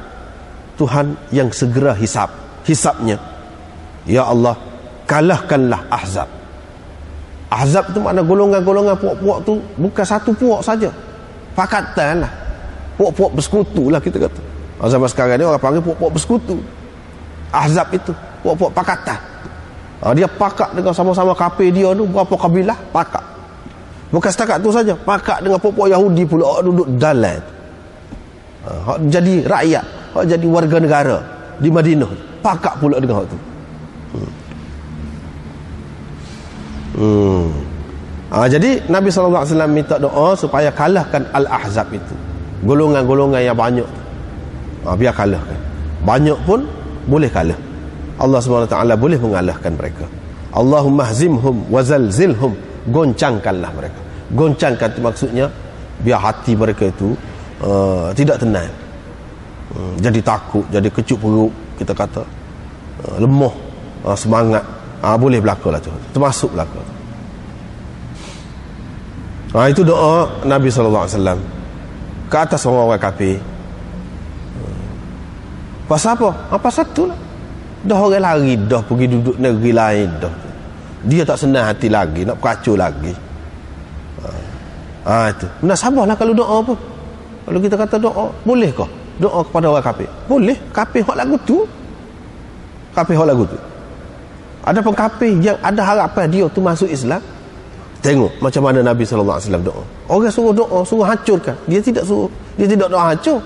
S1: Tuhan yang segera hisabnya, ya Allah, kalahkanlah Ahzab. Ahzab tu makna golongan-golongan puak-puak tu bukan satu puak saja, pakatan lah, puak-puak bersekutu lah kita kata. Zaman sekarang ni orang panggil puak-puak bersekutu. Ahzab itu puak-puak pakatan. Dia pakat dengan sama-sama kafir dia tu, berapa kabilah pakat. Bukan setakat tu saja, pakat dengan puak-puak Yahudi pula duduk dalam. Jadi rakyat, jadi warga negara di Madinah. pakak pula dengan hak tu. Jadi Nabi SAW minta doa supaya kalahkan Al-Ahzab itu, golongan-golongan yang banyak. Biar kalahkan. Banyak pun boleh kalah. Allah SWT boleh mengalahkan mereka. Allahumma hzimhum wazalzilhum, goncangkanlah mereka. Goncangkan itu maksudnya biar hati mereka itu tidak tenang, jadi takut, jadi kecut perut, kita kata lemah semangat. Boleh berlaku lah tu, termasuk berlaku. Itu doa Nabi SAW ke atas orang-orang kafir. Pasal apa? Pasal tu lah, dah orang lari dah pergi duduk negeri lain dah. Dia tak senang hati lagi, nak kacau lagi. Itu nak sabarlah kalau doa pun. Kalau kita kata doa, boleh kah doa kepada orang kafir? Boleh. Kafir hak lagu tu, kafir hak lagu tu. Ada pun kafir yang ada harapan dia tu masuk Islam. Tengok macam mana Nabi SAW doa. Orang suruh doa, suruh hancurkan, dia tidak suruh, dia tidak doa hancur.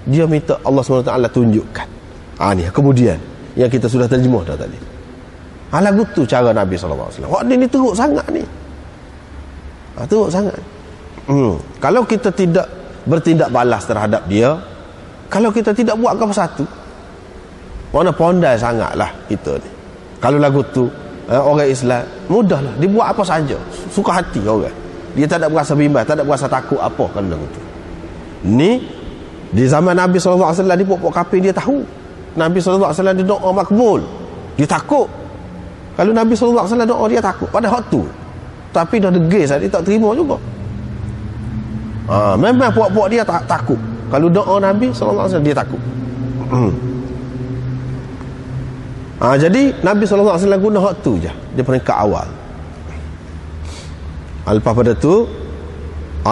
S1: Dia minta Allah SWT tunjukkan. Ni kemudian yang kita sudah terjemah dah tadi. Lagu tu cara Nabi SAW. Wah, ni teruk sangat ni. Teruk sangat. Kalau kita tidak bertindak balas terhadap dia, kalau kita tidak buat apa satu, mana pondai sangatlah kita ni. Kalau lagu tu orang Islam, mudahlah dibuat apa saja, suka hati orang. Dia tak ada berasa bimbang, tak ada berasa takut apa kalau lagu tu. Ni di zaman Nabi SAW, di pokok kafir dia tahu Nabi SAW dia doa makbul, dia takut. Kalau Nabi SAW doa dia takut pada hak tu, tapi dah degil dia tak terima juga. Memang puak-puak dia takut. Kalau doa Nabi SAW dia takut. Jadi Nabi SAW guna hak tu je, dia peringkat awal. Lepas pada tu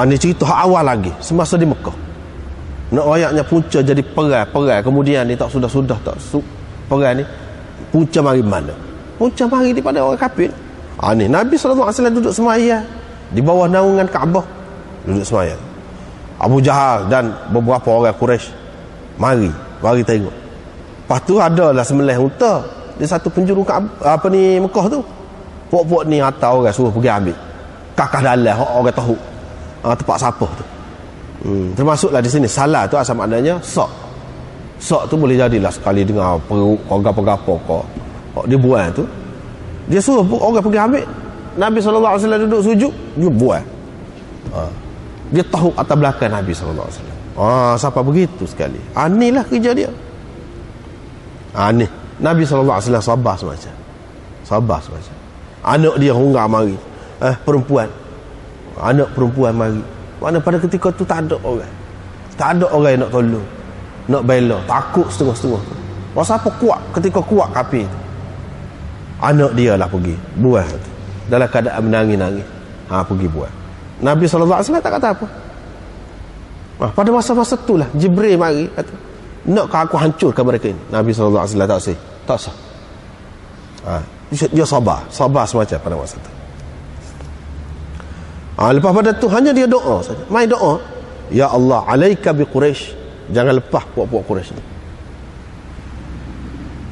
S1: ni cerita hak awal lagi, semasa di Mekah. Nak ayatnya punca jadi perang, kemudian ni tak sudah perang ni punca mari mana? Punca mari daripada orang kafir. Ni Nabi SAW duduk semaya di bawah naungan Kaabah, duduk semaya. Abu Jahal dan beberapa orang Quraisy mari tengok. Lepas tu adalah sembelih unta di satu penjuru Mekah tu. Pok-pok ni hantar orang suruh pergi ambil kakak dalam orang tahu tempat siapa tu. Termasuklah di sini salah tu asal maknanya sok tu boleh jadilah sekali dengan perut apa-apa kau dia buang tu, dia suruh orang pergi ambil. Nabi SAW duduk sujud, dia buang. Dia tahu atas belakang Nabi SAW. Siapa begitu sekali. Inilah kerja dia. Ni Nabi SAW sabar semacam. Anak dia hunggar mari, perempuan, anak perempuan mari. Mana pada ketika tu tak ada orang yang nak tolong, nak bela, takut setengah-setengah. Masa apa kuat, ketika kuat kafir tu, anak dia lah pergi buat tu, dalam keadaan menangis-nangis, pergi buat. Nabi SAW tak kata apa. Pada masa-masa tu lah Jibril mari kata, nakkah aku hancurkan mereka ini? Nabi SAW tak sah. Dia sabar semacam pada masa tu. Lepas pada tu hanya dia doa saja, main doa, ya Allah alaika bi Quraisy, jangan lepas puak-puak Quraisy ni.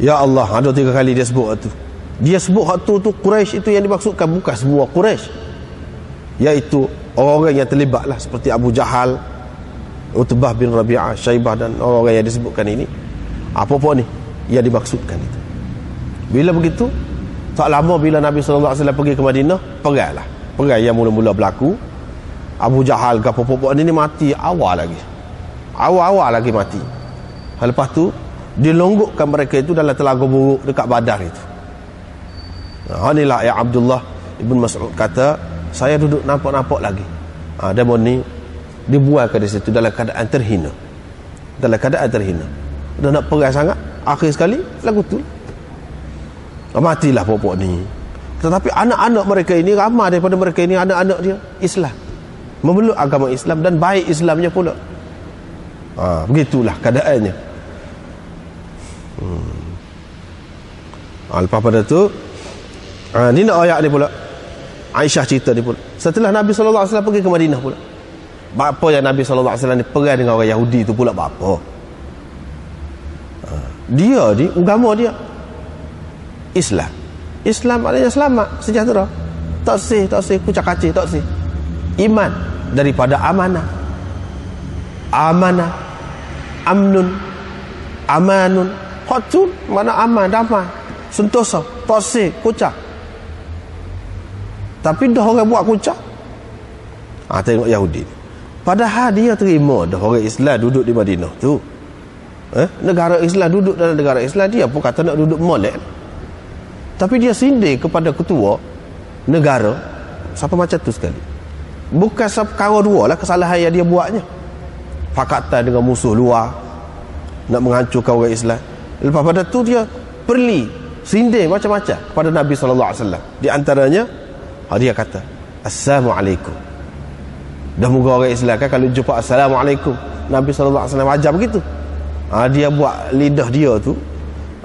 S1: Ya Allah, ada 3 kali dia sebut tu. Dia sebut hak tu Quraisy itu yang dimaksudkan bukan semua Quraisy, iaitu orang-orang yang terlibat lah, seperti Abu Jahal, Utbah bin Rabi'ah, Syaibah dan orang-orang yang disebutkan ini. Apa-apa ni yang dimaksudkan itu. Bila begitu, tak lama bila Nabi SAW pergi ke Madinah, perang yang mula-mula berlaku. Abu Jahal ke apa-apa ni mati awal lagi mati. Lepas tu dia longgokkan mereka itu dalam telaga buruk dekat Badar itu. Inilah yang Abdullah Ibn Mas'ud kata, saya duduk nampak-nampak lagi demon ni dibuatkan di situ dalam keadaan terhina. Dah nak perang sangat, akhir sekali lagu tu matilah pokok ni. Tetapi anak-anak mereka ini, ramai daripada mereka ini anak-anak dia Islam, memeluk agama Islam dan baik Islamnya pula. Begitulah keadaannya. Lepas pada tu ni nak ayat ni pula, Aisyah cerita ni pula, setelah Nabi SAW pergi ke Madinah pula, apa yang Nabi SAW ni perang dengan orang Yahudi tu pula apa? Dia ni agama dia Islam. Islam maknanya selamat, sejahtera. Tak sih kucak-kacir, tak sih. Iman daripada amanah. Amanah, amnun, amanun. Hotun mana aman, damai, sentosa, tak sih kucak. Tapi dah orang buat kucak. Tengok Yahudi. Padahal dia terima dah orang Islam duduk di Madinah tu. Negara Islam, duduk dalam negara Islam, dia pun kata nak duduk molek. Tapi dia sindir kepada ketua negara. Siapa macam tu sekali. Bukan perkara dua lah kesalahan yang dia buatnya. Pakatan dengan musuh luar, nak menghancurkan orang Islam. Lepas pada tu dia perli sindir macam-macam kepada Nabi SAW. Di antaranya dia kata Assalamualaikum. Dah muka orang Islam kan kalau jumpa Assalamualaikum, Nabi SAW ajar begitu. Dia buat lidah dia tu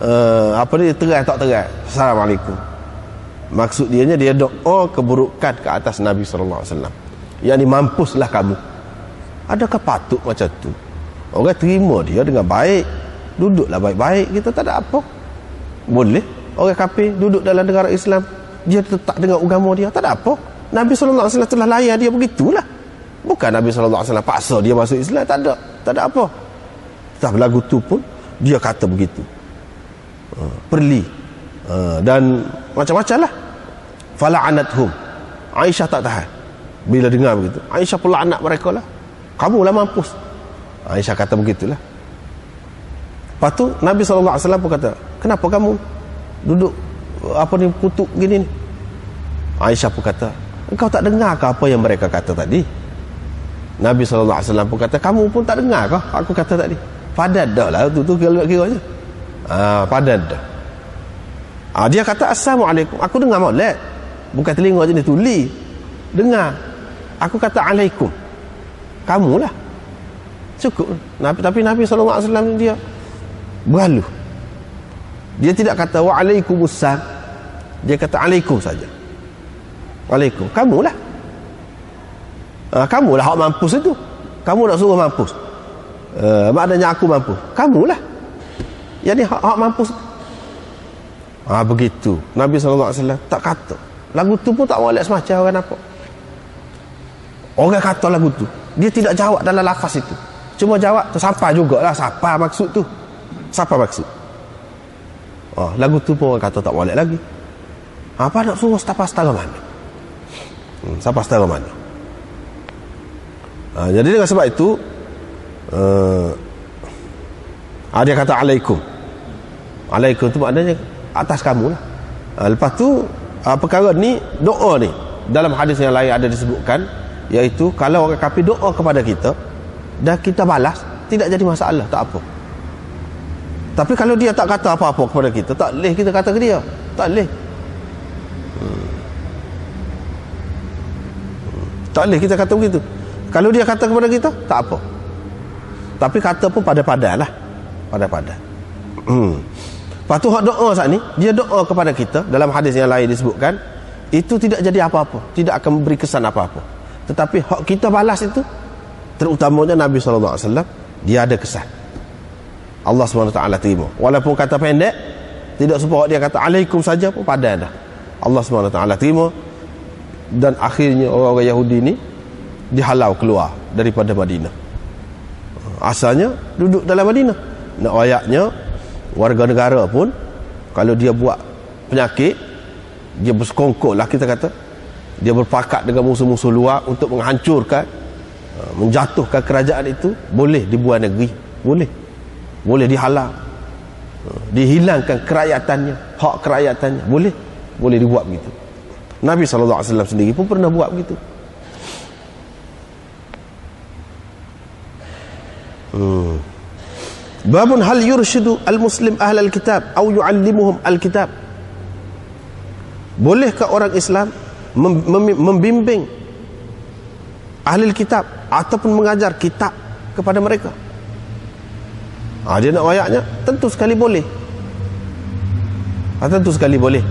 S1: terang tak terang Assalamualaikum. Maksud dia doa keburukan ke atas Nabi SAW. Yang ni mampuslah kamu. Adakah patut macam tu? Orang terima dia dengan baik, duduklah baik-baik, kita tak ada apa. Boleh orang kafir duduk dalam negara Islam, dia tetap dengan agama dia, tak ada apa. Nabi SAW telah layan dia begitulah. Bukan Nabi SAW paksa dia masuk Islam, tak ada apa. Tak lagu tu pun dia kata begitu. Perli dan macam-macam lah. Fala'anathum. Aisyah tak tahan bila dengar begitu. Aisyah pula anak mereka lah. Kamulah mampus. Aisyah kata begitulah. Lepas tu Nabi SAW pun kata, kenapa kamu duduk kutuk gini ni? Aisyah pun kata, engkau tak dengar ke apa yang mereka kata tadi? Nabi SAW pun kata, kamu pun tak dengar ke aku kata tadi? Padan dah lah tu kira-kiranya. Padan dah. Dia kata Assalamualaikum. Aku dengar molek. Bukan telinga je ni, tuli. Dengar. Aku kata alaikum. Kamulah. Cukup. Tapi Nabi SAW ni dia berhalu. Dia tidak kata wa'alaikumussalam. Dia kata alaikum saja. Alaikum. Kamulah. Kamulah hak mampus itu. Kamu nak suruh mampus. Maknanya aku mampu. Kamulah. Yang ni hak mampus. Begitu. Nabi SAW tak kata. Lagu tu pun tak boleh semacam orang nampak. Orang kata lagu tu, dia tidak jawab dalam lafaz itu. Cuma jawab tu sampai jugalah. Siapa maksud tu? Siapa maksud? Lagu tu pun orang kata tak boleh lagi. Apa nak suruh siapa setara mana? Siapa setara mana? Jadi dengan sebab itu dia kata alaikum. Alaikum tu maknanya atas kamu lah. Lepas tu perkara ni, doa ni dalam hadis yang lain ada disebutkan, iaitu kalau orang kafir doa kepada kita dan kita balas, tidak jadi masalah, tak apa. Tapi kalau dia tak kata apa-apa kepada kita, tak boleh kita kata ke dia. Tak boleh. Tak boleh kita kata begitu. Kalau dia kata kepada kita, tak apa. Tapi kata pun pada-pada lah. Pada-pada. Lepas tu hak doa saat ni, dia doa kepada kita, dalam hadis yang lain disebutkan, itu tidak jadi apa-apa, tidak akan memberi kesan apa-apa. Tetapi hak kita balas itu, terutamanya Nabi SAW, dia ada kesan. Allah SWT terima. Walaupun kata pendek, tidak supaya dia kata alaikum saja pun padan dah. Allah SWT terima. Dan akhirnya orang-orang Yahudi ni dihalau keluar daripada Madinah. Asalnya duduk dalam Madinah. Nak ayatnya, warga negara pun kalau dia buat penyakit, dia bersekongkol lah kita kata, dia berpakat dengan musuh-musuh luar untuk menghancurkan, menjatuhkan kerajaan itu, boleh dibuat negeri, boleh dihalau, dihilangkan kerajaatannya, hak kerajaatannya, boleh dibuat begitu. Nabi SAW sendiri pun pernah buat begitu. Babun hal yurshidu al-muslim ahlal kitab au yu'allimuhum al-kitab. Bolehkah orang Islam membimbing ahli kitab ataupun mengajar kitab kepada mereka? Dia nak ayatnya, tentu sekali boleh. Tentu sekali boleh.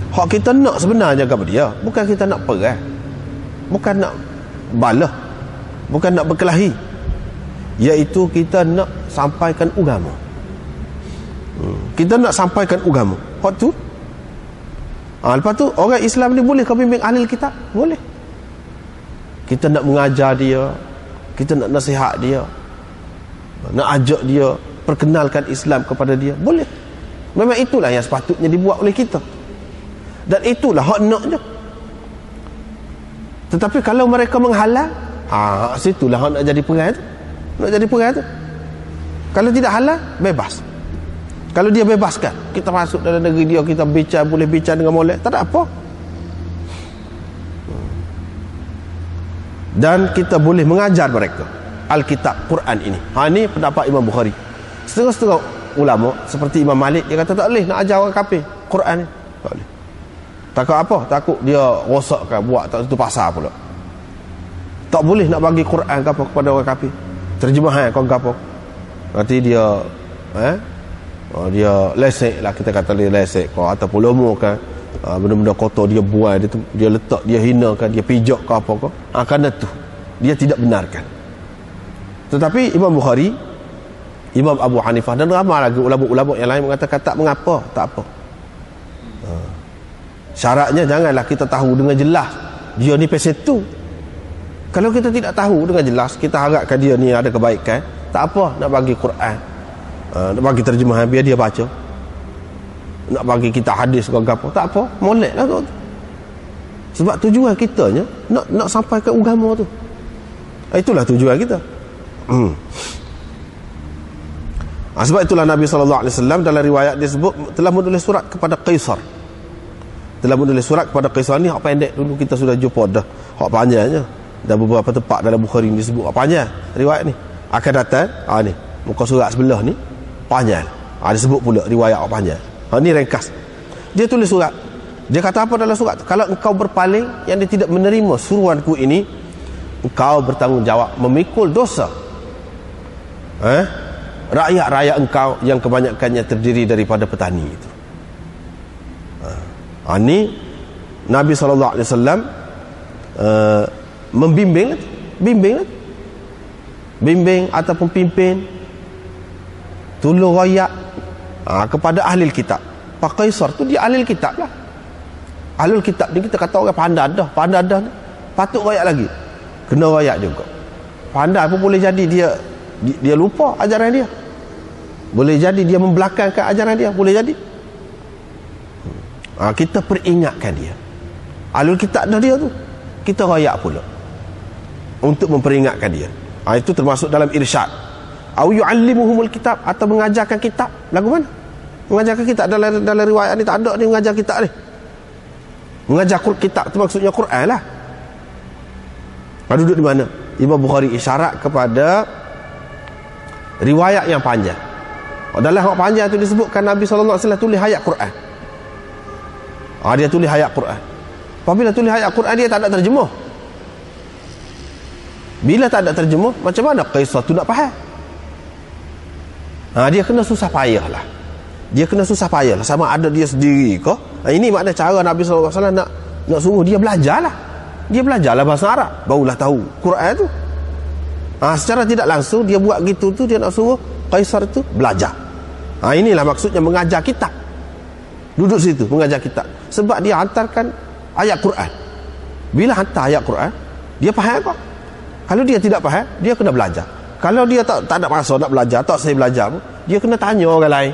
S1: Hak kita nak sebenarnya kepada dia, bukan kita nak perang, bukan nak balah, bukan nak berkelahi, iaitu kita nak sampaikan agama. Kita nak sampaikan agama. Hak tu. Lepas tu orang Islam ni boleh kau bimbing ahli kitab? Boleh. Kita nak mengajar dia, kita nak nasihat dia, nak ajak dia, perkenalkan Islam kepada dia, boleh. Memang itulah yang sepatutnya dibuat oleh kita. Dan itulah hak naknya. Tetapi kalau mereka menghalang, situlah hak nak jadi perai tu. Nak jadi perai tu. Kalau tidak halal, bebas. Kalau dia bebaskan, kita masuk dalam negeri dia, kita bincang, boleh bincang dengan molek, tak ada apa. Dan kita boleh mengajar mereka Alkitab, Quran ini. Ini pendapat Imam Bukhari. Setengah-setengah ulama seperti Imam Malik, dia kata tak boleh nak ajar orang kafir Quran ni. Tak boleh. Takut apa? Takut dia rosakkan, buat tak satu pasal pula. Tak boleh nak bagi Quran ke apa kepada orang kafir. Terjemahan kau ke apa. Nanti dia dia lesek lah, kita kata dia lesek kau, ataupun lomo kan, benda-benda kotor dia buang, dia letak, dia hinakan, dia pijak ke apa kau. Kerana tu dia tidak benarkan. Tetapi Imam Bukhari, Imam Abu Hanifah dan ramai lagi ulama-ulama yang lain mengatakan tak mengapa, tak apa. Syaratnya janganlah kita tahu dengan jelas dia ni pesetu. Kalau kita tidak tahu dengan jelas, kita harapkan dia ni ada kebaikan, tak apa nak bagi Quran, nak bagi terjemahan biar dia baca, nak bagi kita hadis ke apa, tak apa, molek lah tu. Sebab tujuan kitanya nak sampai ke agama tu. Itulah tujuan kita. Sebab itulah Nabi SAW dalam riwayat dia sebut telah menulis surat kepada Kaisar. Telah menulis surat kepada Kaisar ni. Hak pendek dulu kita sudah jumpa dah. Hak panjangnya. Dan beberapa tempat dalam Bukhari ni disebut hak panjang riwayat ni. Akan datang ni muka surat sebelah ni panjang. Disebut pula riwayat hak panjang. Ni ringkas. Dia tulis surat. Dia kata apa dalam surat? Kalau engkau berpaling yang dia tidak menerima suruhanku ini, engkau bertanggungjawab memikul dosa rakyat-rakyat engkau yang kebanyakannya terdiri daripada petani itu. Ini Nabi SAW membimbing, bimbing ataupun pimpin, tolong rakyat kepada ahli kitab. Pak Kaisar tu dia ahli kitab lah. Ahli kitab ni kita kata orang pandai dah ni, patut rakyat lagi, kena rakyat juga. Pandai pun boleh jadi dia lupa ajaran dia, boleh jadi dia membelakangkan ajaran dia, boleh jadi. Kita peringatkan dia. Alul kitab dah dia tu, kita rayak pula untuk memperingatkan dia. Itu termasuk dalam irsyad. Au yu'allimuhumul kitab, atau mengajarkan kitab. Lagu mana? Mengajarkan kitab dalam riwayat ni tak ada ni mengajar kitab ni. Mengajar kitab tu maksudnya Quran lah. Duduk di mana? Imam Bukhari isyarat kepada riwayat yang panjang. Dalam hak panjang tu disebutkan Nabi SAW tulis ayat Quran. Dia tulis ayat Quran. Apabila tulis ayat Quran, dia tak ada terjemah. Bila tak ada terjemah, macam mana Kaisar tu nak faham? Dia kena susah payah lah. Dia kena susah payah lah. Sama ada dia sendiri ke. Ini makna cara Nabi SAW nak suruh dia belajar lah. Dia belajarlah bahasa Arab, barulah tahu Quran tu. Secara tidak langsung dia buat gitu tu, dia nak suruh Kaisar tu belajar. Inilah maksudnya mengajar kitab. Duduk situ mengajar kitab. Sebab dia hantarkan ayat Quran. Bila hantar ayat Quran, dia faham apa? Kalau dia tidak faham, dia kena belajar. Kalau dia tak ada masa nak belajar, tak saya belajar pun, dia kena tanya orang lain.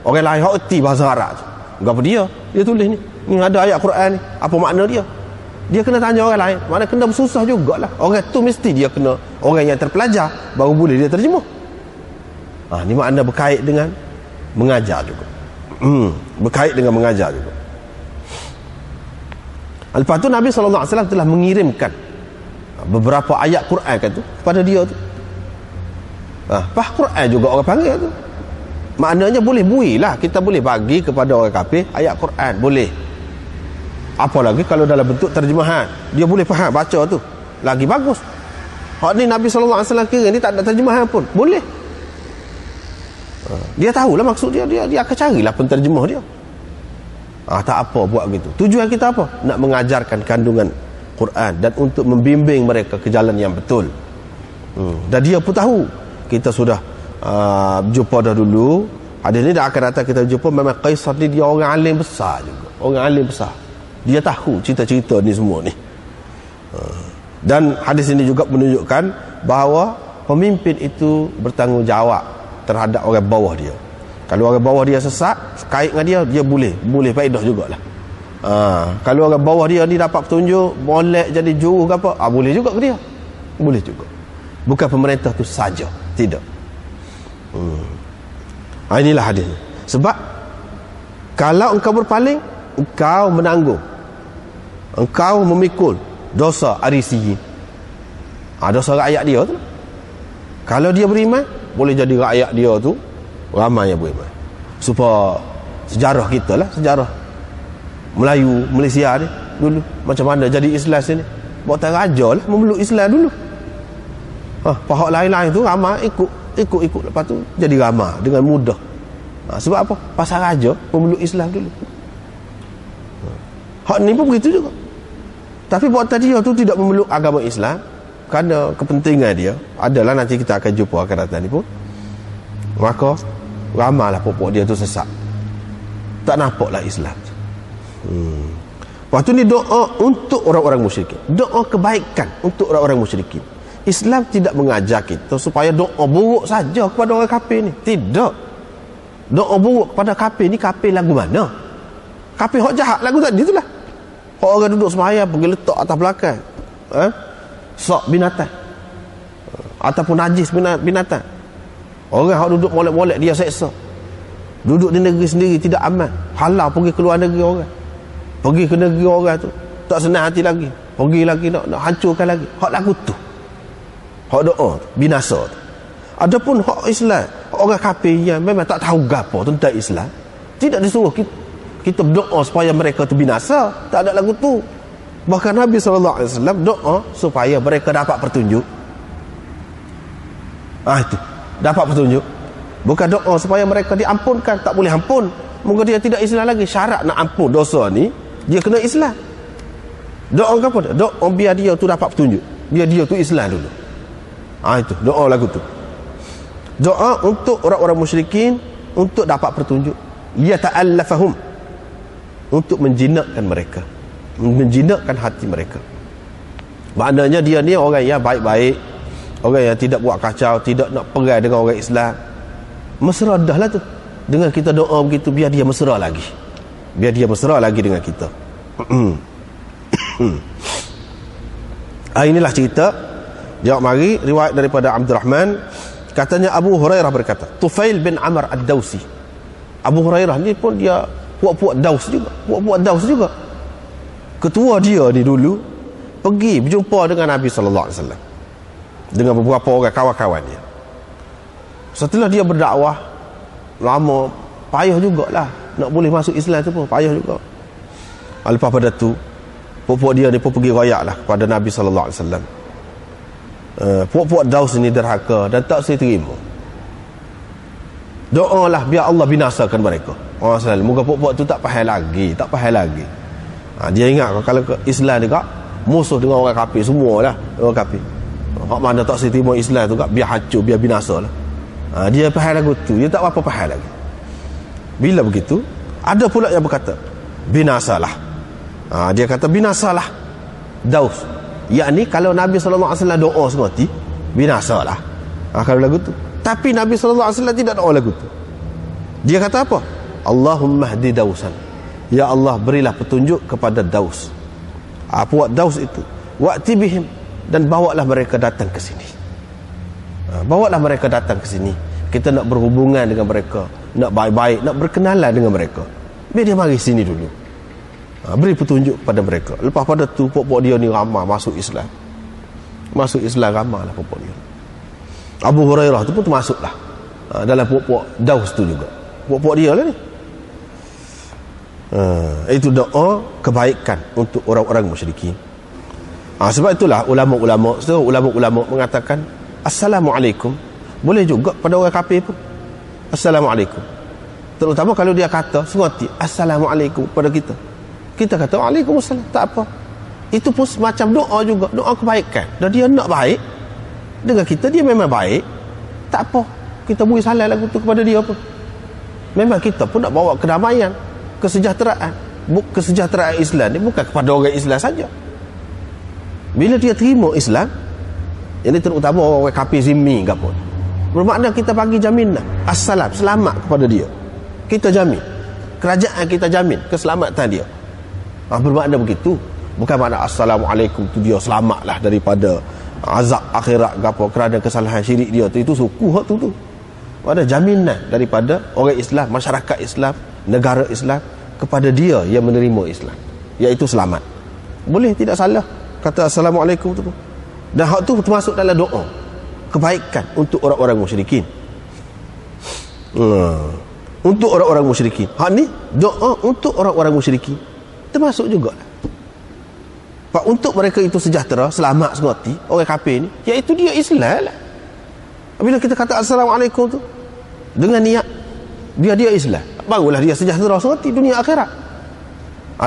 S1: Orang lain yang erti bahasa Arab tu. Apa dia tulis ni? Ni ada ayat Quran ni, apa makna dia? Dia kena tanya orang lain. Mana kena bersusah jugalah. Orang tu mesti dia kena orang yang terpelajar, baru boleh dia terjemah. Ni makna berkait dengan mengajar juga. Berkait dengan mengajar juga. Lepas tu Nabi SAW telah mengirimkan beberapa ayat Quran kan tu kepada dia tu. Fah Quran juga orang panggil tu. Maknanya boleh builah, kita boleh bagi kepada orang kafir ayat Quran, boleh. Apalagi kalau dalam bentuk terjemahan, dia boleh faham baca tu, lagi bagus. Hak ni Nabi SAW kira ni tak ada terjemahan pun boleh. Dia tahulah maksud dia akan carilah penterjemah dia. Tak apa buat gitu. Tujuan kita apa? Nak mengajarkan kandungan Quran dan untuk membimbing mereka ke jalan yang betul. Dan dia pun tahu kita sudah jumpa dah dulu Hadis ni dah akan datang kita jumpa memang Qaisar ni dia orang alim besar juga. Orang alim besar. Dia tahu cerita-cerita ni semua ni. Dan hadis ini juga menunjukkan bahawa pemimpin itu bertanggungjawab terhadap orang bawah dia. Kalau orang bawah dia sesat, kait dengan dia boleh faedah jugalah. Kalau orang bawah dia ni dapat petunjuk, molek jadi juru ke apa, boleh juga ke dia. Boleh juga. Bukan pemerintah tu saja, tidak. Inilah hadis. Sebab kalau engkau berpaling, engkau menanggung, engkau memikul dosa arisiyin. Dosa rakyat dia tu. Kalau dia beriman, boleh jadi rakyat dia tu ramai yang beriman. Supaya sejarah kita lah, sejarah Melayu, Malaysia ni dulu macam mana jadi Islam sini. Buatan raja lah memeluk Islam dulu. Pihak lain-lain tu ramai ikut lepas tu jadi ramai dengan mudah. Sebab apa? Pasal raja memeluk Islam dulu. Hak ni pun begitu juga. Tapi buatan dia tu tidak memeluk agama Islam kerana kepentingan dia. Adalah nanti kita akan jumpa akan datang ni pun. Maka ramailah pokok dia tu sesat. Tak nampaklah Islam. Lepas tu ni doa untuk orang-orang musyrikin. Doa kebaikan untuk orang-orang musyrikin. Islam tidak mengajar kita supaya doa buruk saja kepada orang kafir ni. Tidak. Doa buruk kepada kafir ni, kafir lagu mana? Kafir hak jahat lagu tadi tu lah. Hak orang duduk semayang pergi letak atas belakang. Sok binatang. Ataupun najis binatang. Orang hak duduk molek-molek dia seksa. Duduk di negeri sendiri tidak aman. Halal pergi keluar negeri orang. Pergi ke negeri orang tu tak senang hati lagi. Pergi lagi nak hancurkan lagi. Hak lagu tu. Hak doa tu, binasa tu. Adapun hak Islam, orang kafir yang memang tak tahu gapo tentang Islam, tidak disuruh kita berdoa supaya mereka tu binasa. Tak ada lagu tu. Bahkan Nabi SAW doa supaya mereka dapat petunjuk. Itu dapat petunjuk. Bukan doa supaya mereka diampunkan. Tak boleh ampun. Mungkin dia tidak Islam lagi. Syarat nak ampun dosa ni, dia kena Islam. Doa apa? Doa biar dia tu dapat petunjuk. Biar dia tu Islam dulu. Itu doa lagu tu. Doa untuk orang-orang musyrikin untuk dapat petunjuk. Ya ta'allafahum, untuk menjinakkan mereka, menjinakkan hati mereka. Maknanya dia ni orang yang baik-baik, orang yang tidak buat kacau, tidak nak perai dengan orang Islam. Mesra dah lah tu. Dengan kita doa begitu, biar dia mesra lagi. Biar dia mesra lagi dengan kita. Inilah cerita. Jawab mari riwayat daripada Abdul Rahman. Katanya Abu Hurairah berkata, Tufail bin Amr ad-Dawsi. Abu Hurairah ni pun dia puak-puak Daus juga. Puak-puak Daus juga. Ketua dia ni dulu pergi berjumpa dengan Nabi SAW dengan beberapa orang kawan-kawan dia. Setelah dia berdakwah lama, payah jugalah nak boleh masuk Islam tu pun payah juga. Lepas pada tu puak-puak dia ni pun pergi royak lah kepada Nabi SAW. Puak-puak Daus ni derhaka dan tak saya terima. Doalah biar Allah binasakan mereka. Orang selalu moga puak-puak tu tak faham lagi. Dia ingat kalau ke Islam ni kak musuh dengan orang kafir semualah, orang kafir. Hak mana tak saya terima Islam tu kak biar hancur, biar binasa lah. Dia faham lagu tu, dia tak apa faham lagi. Bila begitu, ada pula yang berkata binasalah. Dia kata binasalah Daus. Yakni kalau Nabi SAW doa semati, binasalah. Kalau lagu tu. Tapi Nabi SAW tidak doa lagu tu. Dia kata apa? Allahumma hdi Dausan. Ya Allah, berilah petunjuk kepada Daus. Puak Daus itu. Wa'ti bihim, dan bawalah mereka datang ke sini. Bawalah mereka datang ke sini. Kita nak berhubungan dengan mereka, nak baik-baik, nak berkenalan dengan mereka. Biar dia mari sini dulu. Beri petunjuk kepada mereka. Lepas pada tu puak-puak dia ni ramai masuk Islam. Masuk Islam ramai lah puak-puak dia. Abu Hurairah tu pun termasuklah dalam puak-puak Daus tu juga. Puak-puak dia lah ni. Itu doa kebaikan untuk orang-orang musyrikin. Sebab itulah ulama-ulama mengatakan Assalamualaikum boleh juga pada orang kafir pun. Assalamualaikum. Terutama kalau dia kata semati Assalamualaikum pada kita. Kita kata Waalaikumsalam, tak apa. Itu pun semacam doa juga, doa kebaikan. Dan dia nak baik dengan kita, dia memang baik, tak apa. Kita beri salam lagu tu kepada dia pun. Memang kita pun nak bawa kedamaian, kesejahteraan. Kesejahteraan Islam ni bukan kepada orang Islam saja. Bila dia terima Islam, ini terutama orang kafir zimmi ke apa, bermakna kita bagi jaminan assalam, selamat kepada dia. Kita jamin, kerajaan kita jamin keselamatan dia. Bermakna begitu. Bukan makna assalamualaikum tu dia selamatlah daripada azab akhirat ke apa kerana kesalahan syirik dia tu. Itu suku hak tu. Ada jaminan daripada orang Islam, masyarakat Islam, negara Islam kepada dia yang menerima Islam, iaitu selamat. Boleh, tidak salah kata assalamualaikum tu. Dan hak tu termasuk dalam doa kebaikan untuk orang-orang musyrikin. Untuk orang-orang musyrikin. Hak ni doa untuk orang-orang musyrikin termasuk juga. Pak, untuk mereka itu sejahtera, selamat sengerti orang kafir ni, iaitu dia Islam lah. Bila kita kata assalamualaikum tu dengan niat dia Islam, barulah dia sejahtera sengerti dunia akhirat.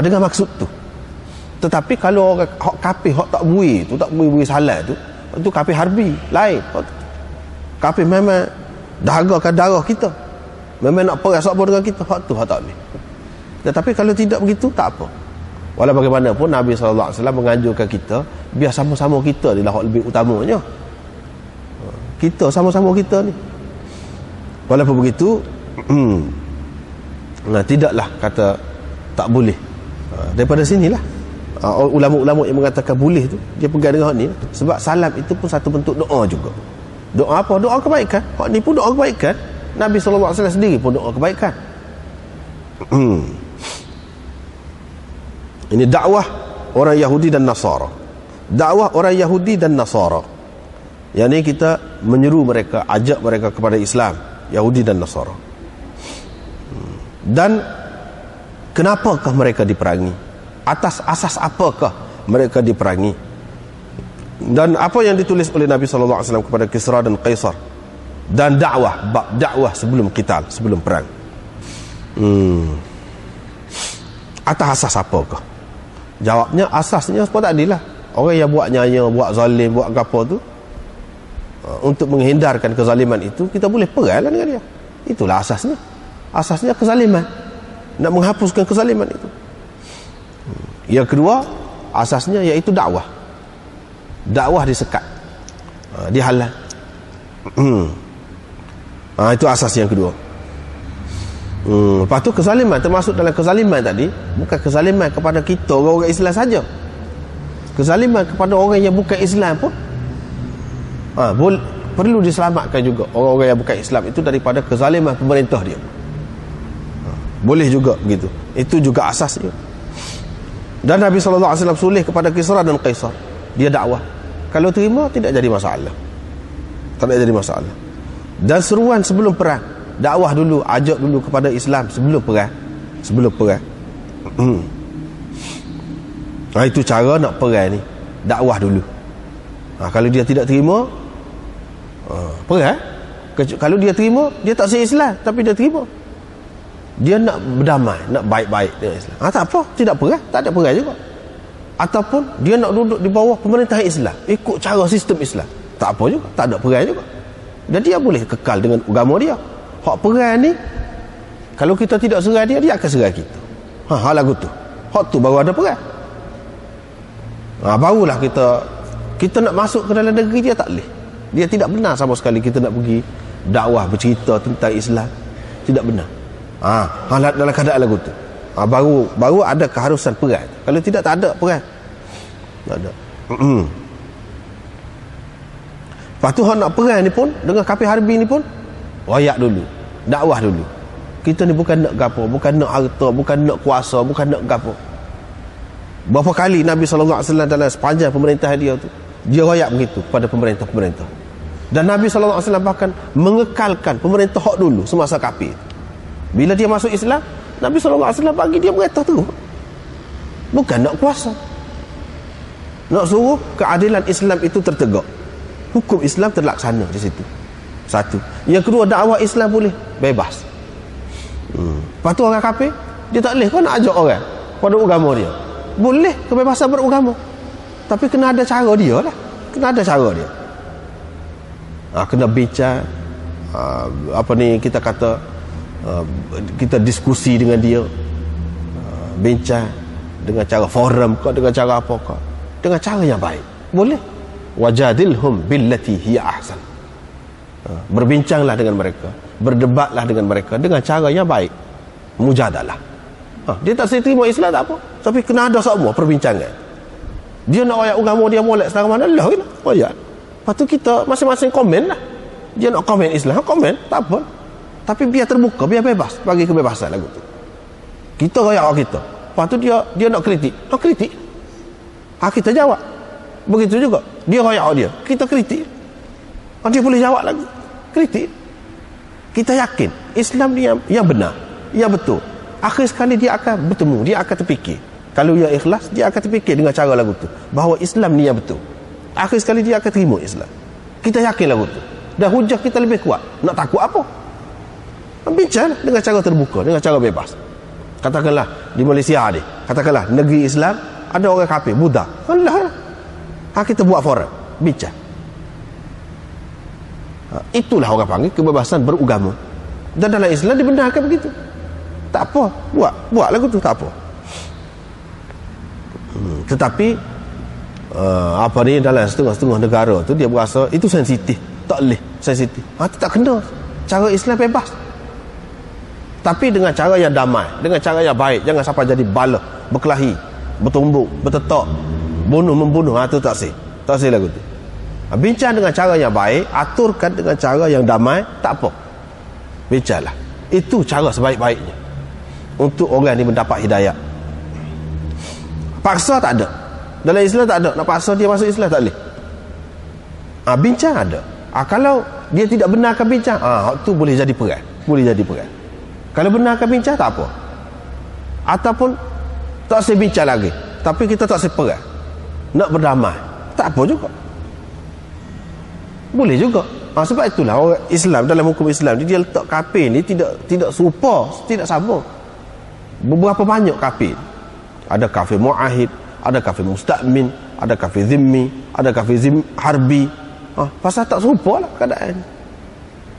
S1: Dengan maksud tu. Tetapi kalau orang hak kafir, hak tak bui salat tu kafir harbi lain. Kafir memang dahagakan darah kita, memang nak perang apa dengan kita, hak tu hak tak boleh. Tetapi kalau tidak begitu, tak apa. Walau bagaimanapun Nabi SAW menganjurkan kita biar sama-sama kita ni lah hak lebih utamanya. Kita sama-sama kita ni. Walaupun begitu, tidaklah kata tak boleh. Daripada sinilah ulama-ulama yang mengatakan boleh tu, dia pegang dengan hak ni. Sebab salam itu pun satu bentuk doa juga. Doa apa? Doa kebaikan. Hak ni pun doa kebaikan. Nabi SAW sendiri pun doa kebaikan. Ini dakwah orang Yahudi dan Nasara. Dakwah orang Yahudi dan Nasara. Yang ni kita menyeru mereka, ajak mereka kepada Islam, Yahudi dan Nasara. Dan kenapakah mereka diperangi? Atas asas apakah mereka diperangi? Dan apa yang ditulis oleh Nabi SAW kepada Kisra dan Kaisar? Dan dakwah sebelum qital, sebelum perang. Atas asas apakah? Jawabnya asasnya sebab tadi lah. Orang yang buat nyaya, buat zalim, buat apa tu, untuk menghindarkan kezaliman itu, kita boleh perang dengan dia. Itulah asasnya. Asasnya kezaliman, nak menghapuskan kezaliman itu. Yang kedua, asasnya iaitu dakwah. Dakwah disekat, dihalang. Itu asas yang kedua. Lepas tu kezaliman, termasuk dalam kezaliman tadi, bukan kezaliman kepada kita orang Islam saja. Kezaliman kepada orang yang bukan Islam pun perlu diselamatkan juga. Orang-orang yang bukan Islam itu daripada kezaliman pemerintah dia. Boleh juga begitu. Itu juga asasnya. Dan Nabi SAW sulih kepada Kisra dan Kaisar. Dia dakwah. Kalau terima, tidak jadi masalah. Tak jadi masalah. Dan seruan sebelum perang, dakwah dulu, ajak dulu kepada Islam sebelum perang. Itu cara nak perang ni, dakwah dulu. Kalau dia tidak terima, perang. Kalau dia terima, dia tak se-Islam, tapi dia terima, dia nak berdamai, nak baik-baik dengan Islam, tak apa, tidak perang, tak ada perang juga. Ataupun dia nak duduk di bawah pemerintahan Islam, ikut cara sistem Islam, tak apa juga, tak ada perang juga. Dan dia boleh kekal dengan agama dia. Hak perang ni, kalau kita tidak serang dia, dia akan serang kita. Hal lagu tu, hak tu baru ada perang. Barulah kita nak masuk ke dalam negeri dia, tak boleh. Dia tidak benar sama sekali kita nak pergi dakwah bercerita tentang Islam, tidak benar. Dalam keadaan lagu tu, baru ada keharusan perang. Kalau tidak, tak ada perang. Tak ada. Lepas tu nak perang ni pun, dengan kafir harbi ni pun, wayak dulu, dakwah dulu. Kita ni bukan nak gapo, bukan nak harta, bukan nak kuasa, bukan nak gapo. Berapa kali Nabi SAW dalam sepanjang pemerintahan dia tu, dia wayak begitu pada pemerintah-pemerintah. Dan Nabi SAW bahkan mengekalkan pemerintah hak dulu semasa kafir. Bila dia masuk Islam, Nabi SAW bagi dia merintah terus. Bukan nak kuasa, nak suruh keadilan Islam itu tertegak, hukum Islam terlaksana di situ. Satu. Yang kedua, dakwah Islam boleh bebas. Lepas tu orang kafir, dia tak boleh kau nak ajak orang pada agama dia. Boleh kebebasan beragama, tapi kena ada cara dia lah. Kena ada cara dia. Kena bincang, kita kata kita diskusi dengan dia, bincang dengan cara forum ke, dengan cara apa ke, dengan cara yang baik, boleh. Wajadilhum billati hiya ahsan. Berbincanglah dengan mereka, berdebatlah dengan mereka dengan cara yang baik, mujadalah. Dia tak terima Islam tak apa, tapi kena ada semua perbincangan. Dia nak ayat agama dia molek setara mana lah kan, ayat. Lepas tu kita masing-masing komen lah. Dia nak komen Islam, komen, tak apa. Tapi biar terbuka, biar bebas, bagi kebebasan lagu tu. Kita rakyat kita. Lepas tu dia nak kritik, kita jawab. Begitu juga dia rakyat dia, kita kritik, dia boleh jawab lagi, kritik. Kita yakin Islam ni yang benar, yang betul. Akhir sekali dia akan bertemu, dia akan terfikir. Kalau dia ikhlas, dia akan terfikir dengan cara lagu tu, bahawa Islam ni yang betul. Akhir sekali dia akan terima Islam. Kita yakin lagu tu, dan hujah kita lebih kuat. Nak takut apa? Bincang dengan cara terbuka, dengan cara bebas. Katakanlah di Malaysia ni, katakanlah negeri Islam, ada orang kafir, Buddha, Allah, kita buat forum, bincang. Itulah orang panggil kebebasan beragama. Dan dalam Islam dibenarkan begitu. Tak apa, buat lagu tu, tak apa. Tetapi apa ni, dalam setengah-setengah negara tu dia berasa itu sensitif, tak boleh sensitif. Itu tak kena. Cara Islam bebas, tapi dengan cara yang damai, dengan cara yang baik. Jangan sampai jadi bala, berkelahi, bertumbuk, bertetak, membunuh. Itu tak sih, tak sih lagu tu. Bincang dengan cara yang baik, aturkan dengan cara yang damai, tak apa. Bincanglah. Itu cara sebaik-baiknya untuk orang ni mendapat hidayah. Paksa tak ada. Dalam Islam tak ada. Nak paksa dia masuk Islam tak boleh. Bincang ada. Kalau dia tidak benarkan bincang, tu boleh jadi perang. Boleh jadi perang. Kalau benarkan bincang, tak apa. Ataupun tak saya bincang lagi, tapi kita tak saya perang, nak berdamai, tak apa juga, boleh juga. Sebab itulah orang Islam, dalam hukum Islam dia letak kafir ni tidak serupa, tidak sama. Beberapa banyak kafir. Ada kafir muahid, ada kafir musta'min, ada kafir zimmi, ada kafir harbi. Pasal tak serupa lah keadaan.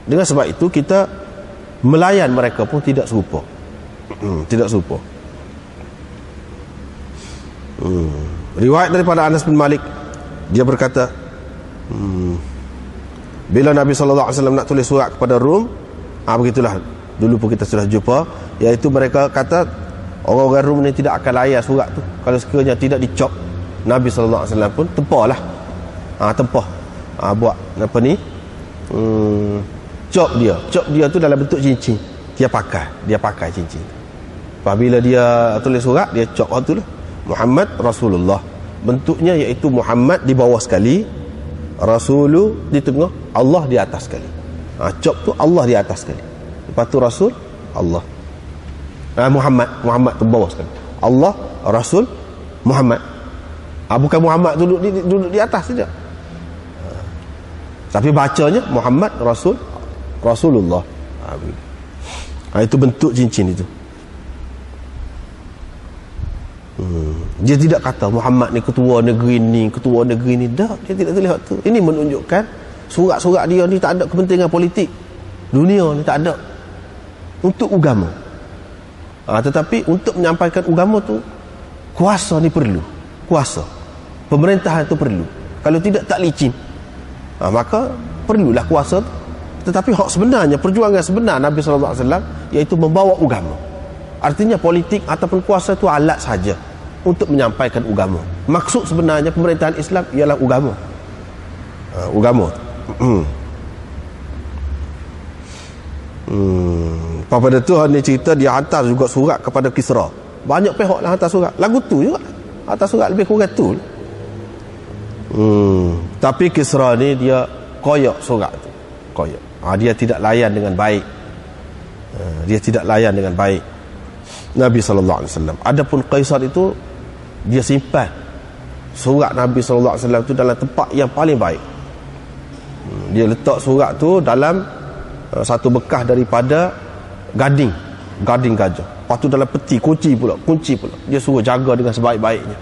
S1: Dengan sebab itu kita melayan mereka pun tidak serupa. Tidak serupa. Riwayat daripada Anas bin Malik, dia berkata, bila Nabi SAW nak tulis surat kepada Rom, begitulah, dulu pun kita sudah jumpa, iaitu mereka kata orang-orang Rom ni tidak akan layan surat tu kalau sekiranya tidak dicop. Nabi SAW pun tempah lah, tempah, buat apa ni, cop dia tu dalam bentuk cincin. Dia pakai cincin. Apabila dia tulis surat, dia cop tu lah, Muhammad Rasulullah. Bentuknya iaitu Muhammad di bawah sekali, Rasulu di tengah, Allah di atas sekali. Cop tu Allah di atas sekali, lepas tu Rasul, Allah, Muhammad tu bawah sekali, Allah, Rasul, Muhammad. Bukan Muhammad duduk di atas saja, tapi bacanya Muhammad Rasulullah. Itu bentuk cincin itu. Dia tidak kata Muhammad ni ketua negeri ni. Tak, dia tidak terlihat tu. Ini menunjukkan surat-surat dia ni tak ada kepentingan politik dunia ni, tak ada, untuk agama. Tetapi untuk menyampaikan agama tu, kuasa ni perlu, kuasa pemerintahan tu perlu. Kalau tidak, tak licin. Maka perlulah kuasa tu. Tetapi hak sebenarnya, perjuangan sebenar Nabi SAW iaitu membawa agama. Artinya politik ataupun kuasa itu alat saja untuk menyampaikan agama. Maksud sebenarnya pemerintahan Islam ialah agama. Agama. Pada Tuhan ni cerita dia hantar juga surat kepada Kisra. Banyak pihak lah hantar surat. Lagu tu juga hantar surat, lebih kurang tu. Tapi Kisra ni dia koyak surat tu. Koyak. Dia tidak layan dengan baik. Dia tidak layan dengan baik Nabi SAW. Adapun Kaisar itu, dia simpan surat Nabi SAW itu dalam tempat yang paling baik. Dia letak surat tu dalam satu bekas daripada gading gajah. Lepas tu dalam peti, kunci pula. Dia suruh jaga dengan sebaik-baiknya.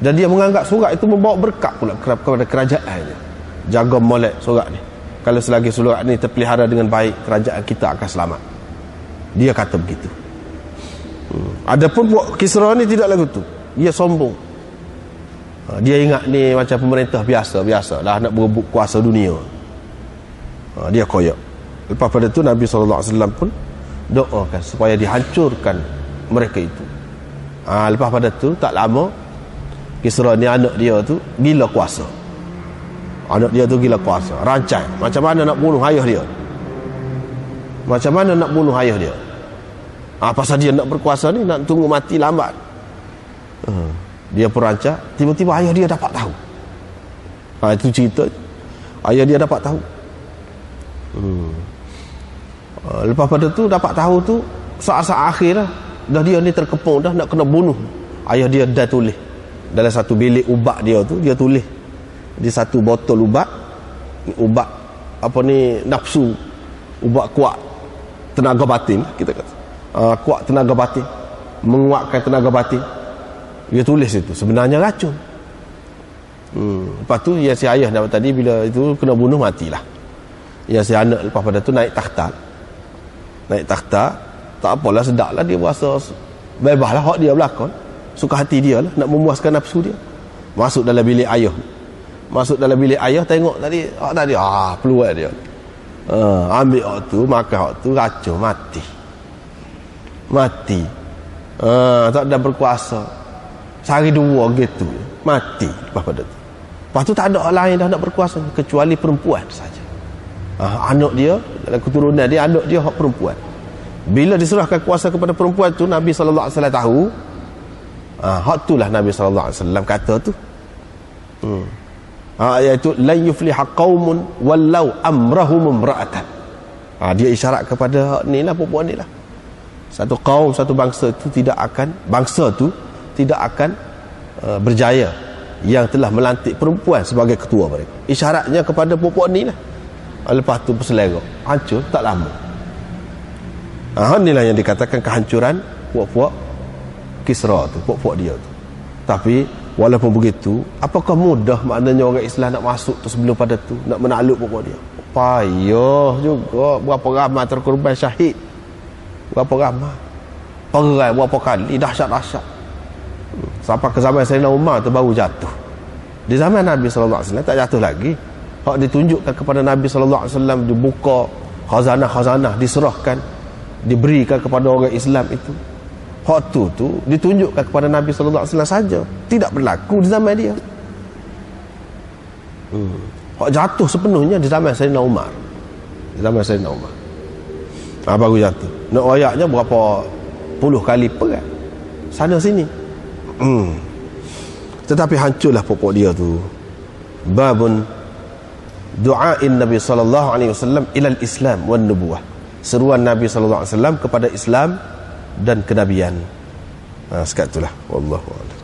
S1: Dan dia menganggap surat itu membawa berkat pula kepada kerajaannya. Jaga molek surat ni. Kalau selagi surat ni terpelihara dengan baik, kerajaan kita akan selamat. Dia kata begitu. Adapun Kisra ni tidak lagu tu. Dia sombong. Dia ingat ni macam pemerintah biasa dah nak berebut kuasa dunia. Dia koyak. Lepas pada tu Nabi SAW pun doakan supaya dihancurkan mereka itu. Lepas pada tu tak lama, Kisra ni anak dia tu gila kuasa. Anak dia tu gila kuasa, rancang macam mana nak bunuh ayah dia. Macam mana nak bunuh ayah dia. Pasal dia nak berkuasa ni, nak tunggu mati lambat. Dia pun rancang, tiba-tiba ayah dia dapat tahu. Itu cerita. Ayah dia dapat tahu. Lepas pada tu dapat tahu tu, saat-saat akhir lah, dah dia ni terkepung dah nak kena bunuh. Ayah dia dah tulis dalam satu bilik ubat dia tu, dia tulis di satu botol ubat apa ni, nafsu, ubat kuat tenaga batin, kita kata kuat tenaga batin, menguatkan tenaga batin. Dia tulis itu sebenarnya racun. Lepas tu ya si ayah dapat tadi bila itu kena bunuh, matilah. Ya si anak lepas pada tu naik takhta, tak apalah, sedaplah dia berasa bebaslah, hak dia berlakon, suka hati dia lah, nak memuaskan nafsu dia. Masuk dalam bilik ayah, tengok tadi peluang dia, ambil hak tu, makan hak tu, racun, mati. Tak ada berkuasa, sehari dua gitu mati. Lepas tu tak ada orang lain dah nak berkuasa kecuali perempuan saja. Anak dia, dalam keturunan dia, anak dia hak perempuan. Bila diserahkan kuasa kepada perempuan tu, Nabi SAW tahu, hak itulah Nabi SAW kata tu, iaitu lan yufliha qaumun wallau amrahum imra'atan. Dia isyarat kepada ni lah, perempuan ni lah. Satu kaum, satu bangsa tu tidak akan berjaya yang telah melantik perempuan sebagai ketua mereka. Isyaratnya kepada perempuan ni lah. Lepas tu berselera, hancur tak lama. Inilah yang dikatakan kehancuran puak-puak Kisra tu, puak-puak dia tu. Tapi walaupun begitu, apakah mudah maknanya orang Islam nak masuk tu sebelum pada tu, nak menakluk puak-puak dia? Payah juga. Berapa ramai terkorban syahid, berapa ramai perang, berapa kali, dahsyat-dahsyat. Sampai ke zaman Sayyidina Umar tu baru jatuh. Di zaman Nabi SAW tak jatuh lagi. Hak ditunjukkan kepada Nabi SAW, dibuka khazanah-khazanah, diserahkan, diberikan kepada orang Islam itu. Hak tu ditunjukkan kepada Nabi SAW saja, tidak berlaku di zaman dia. Hak jatuh sepenuhnya di zaman Sayyidina Umar. Baru jatuh. Nak ayatnya berapa puluh kali perang sana sini. Tetapi hancurlah pokok dia tu. Babun du'ain Nabi sallallahu alaihi wasallam ila al-Islam wan nubuwah. Seruan Nabi sallallahu alaihi wasallam kepada Islam dan kenabian. Sekat itulah, wallahu a'lam.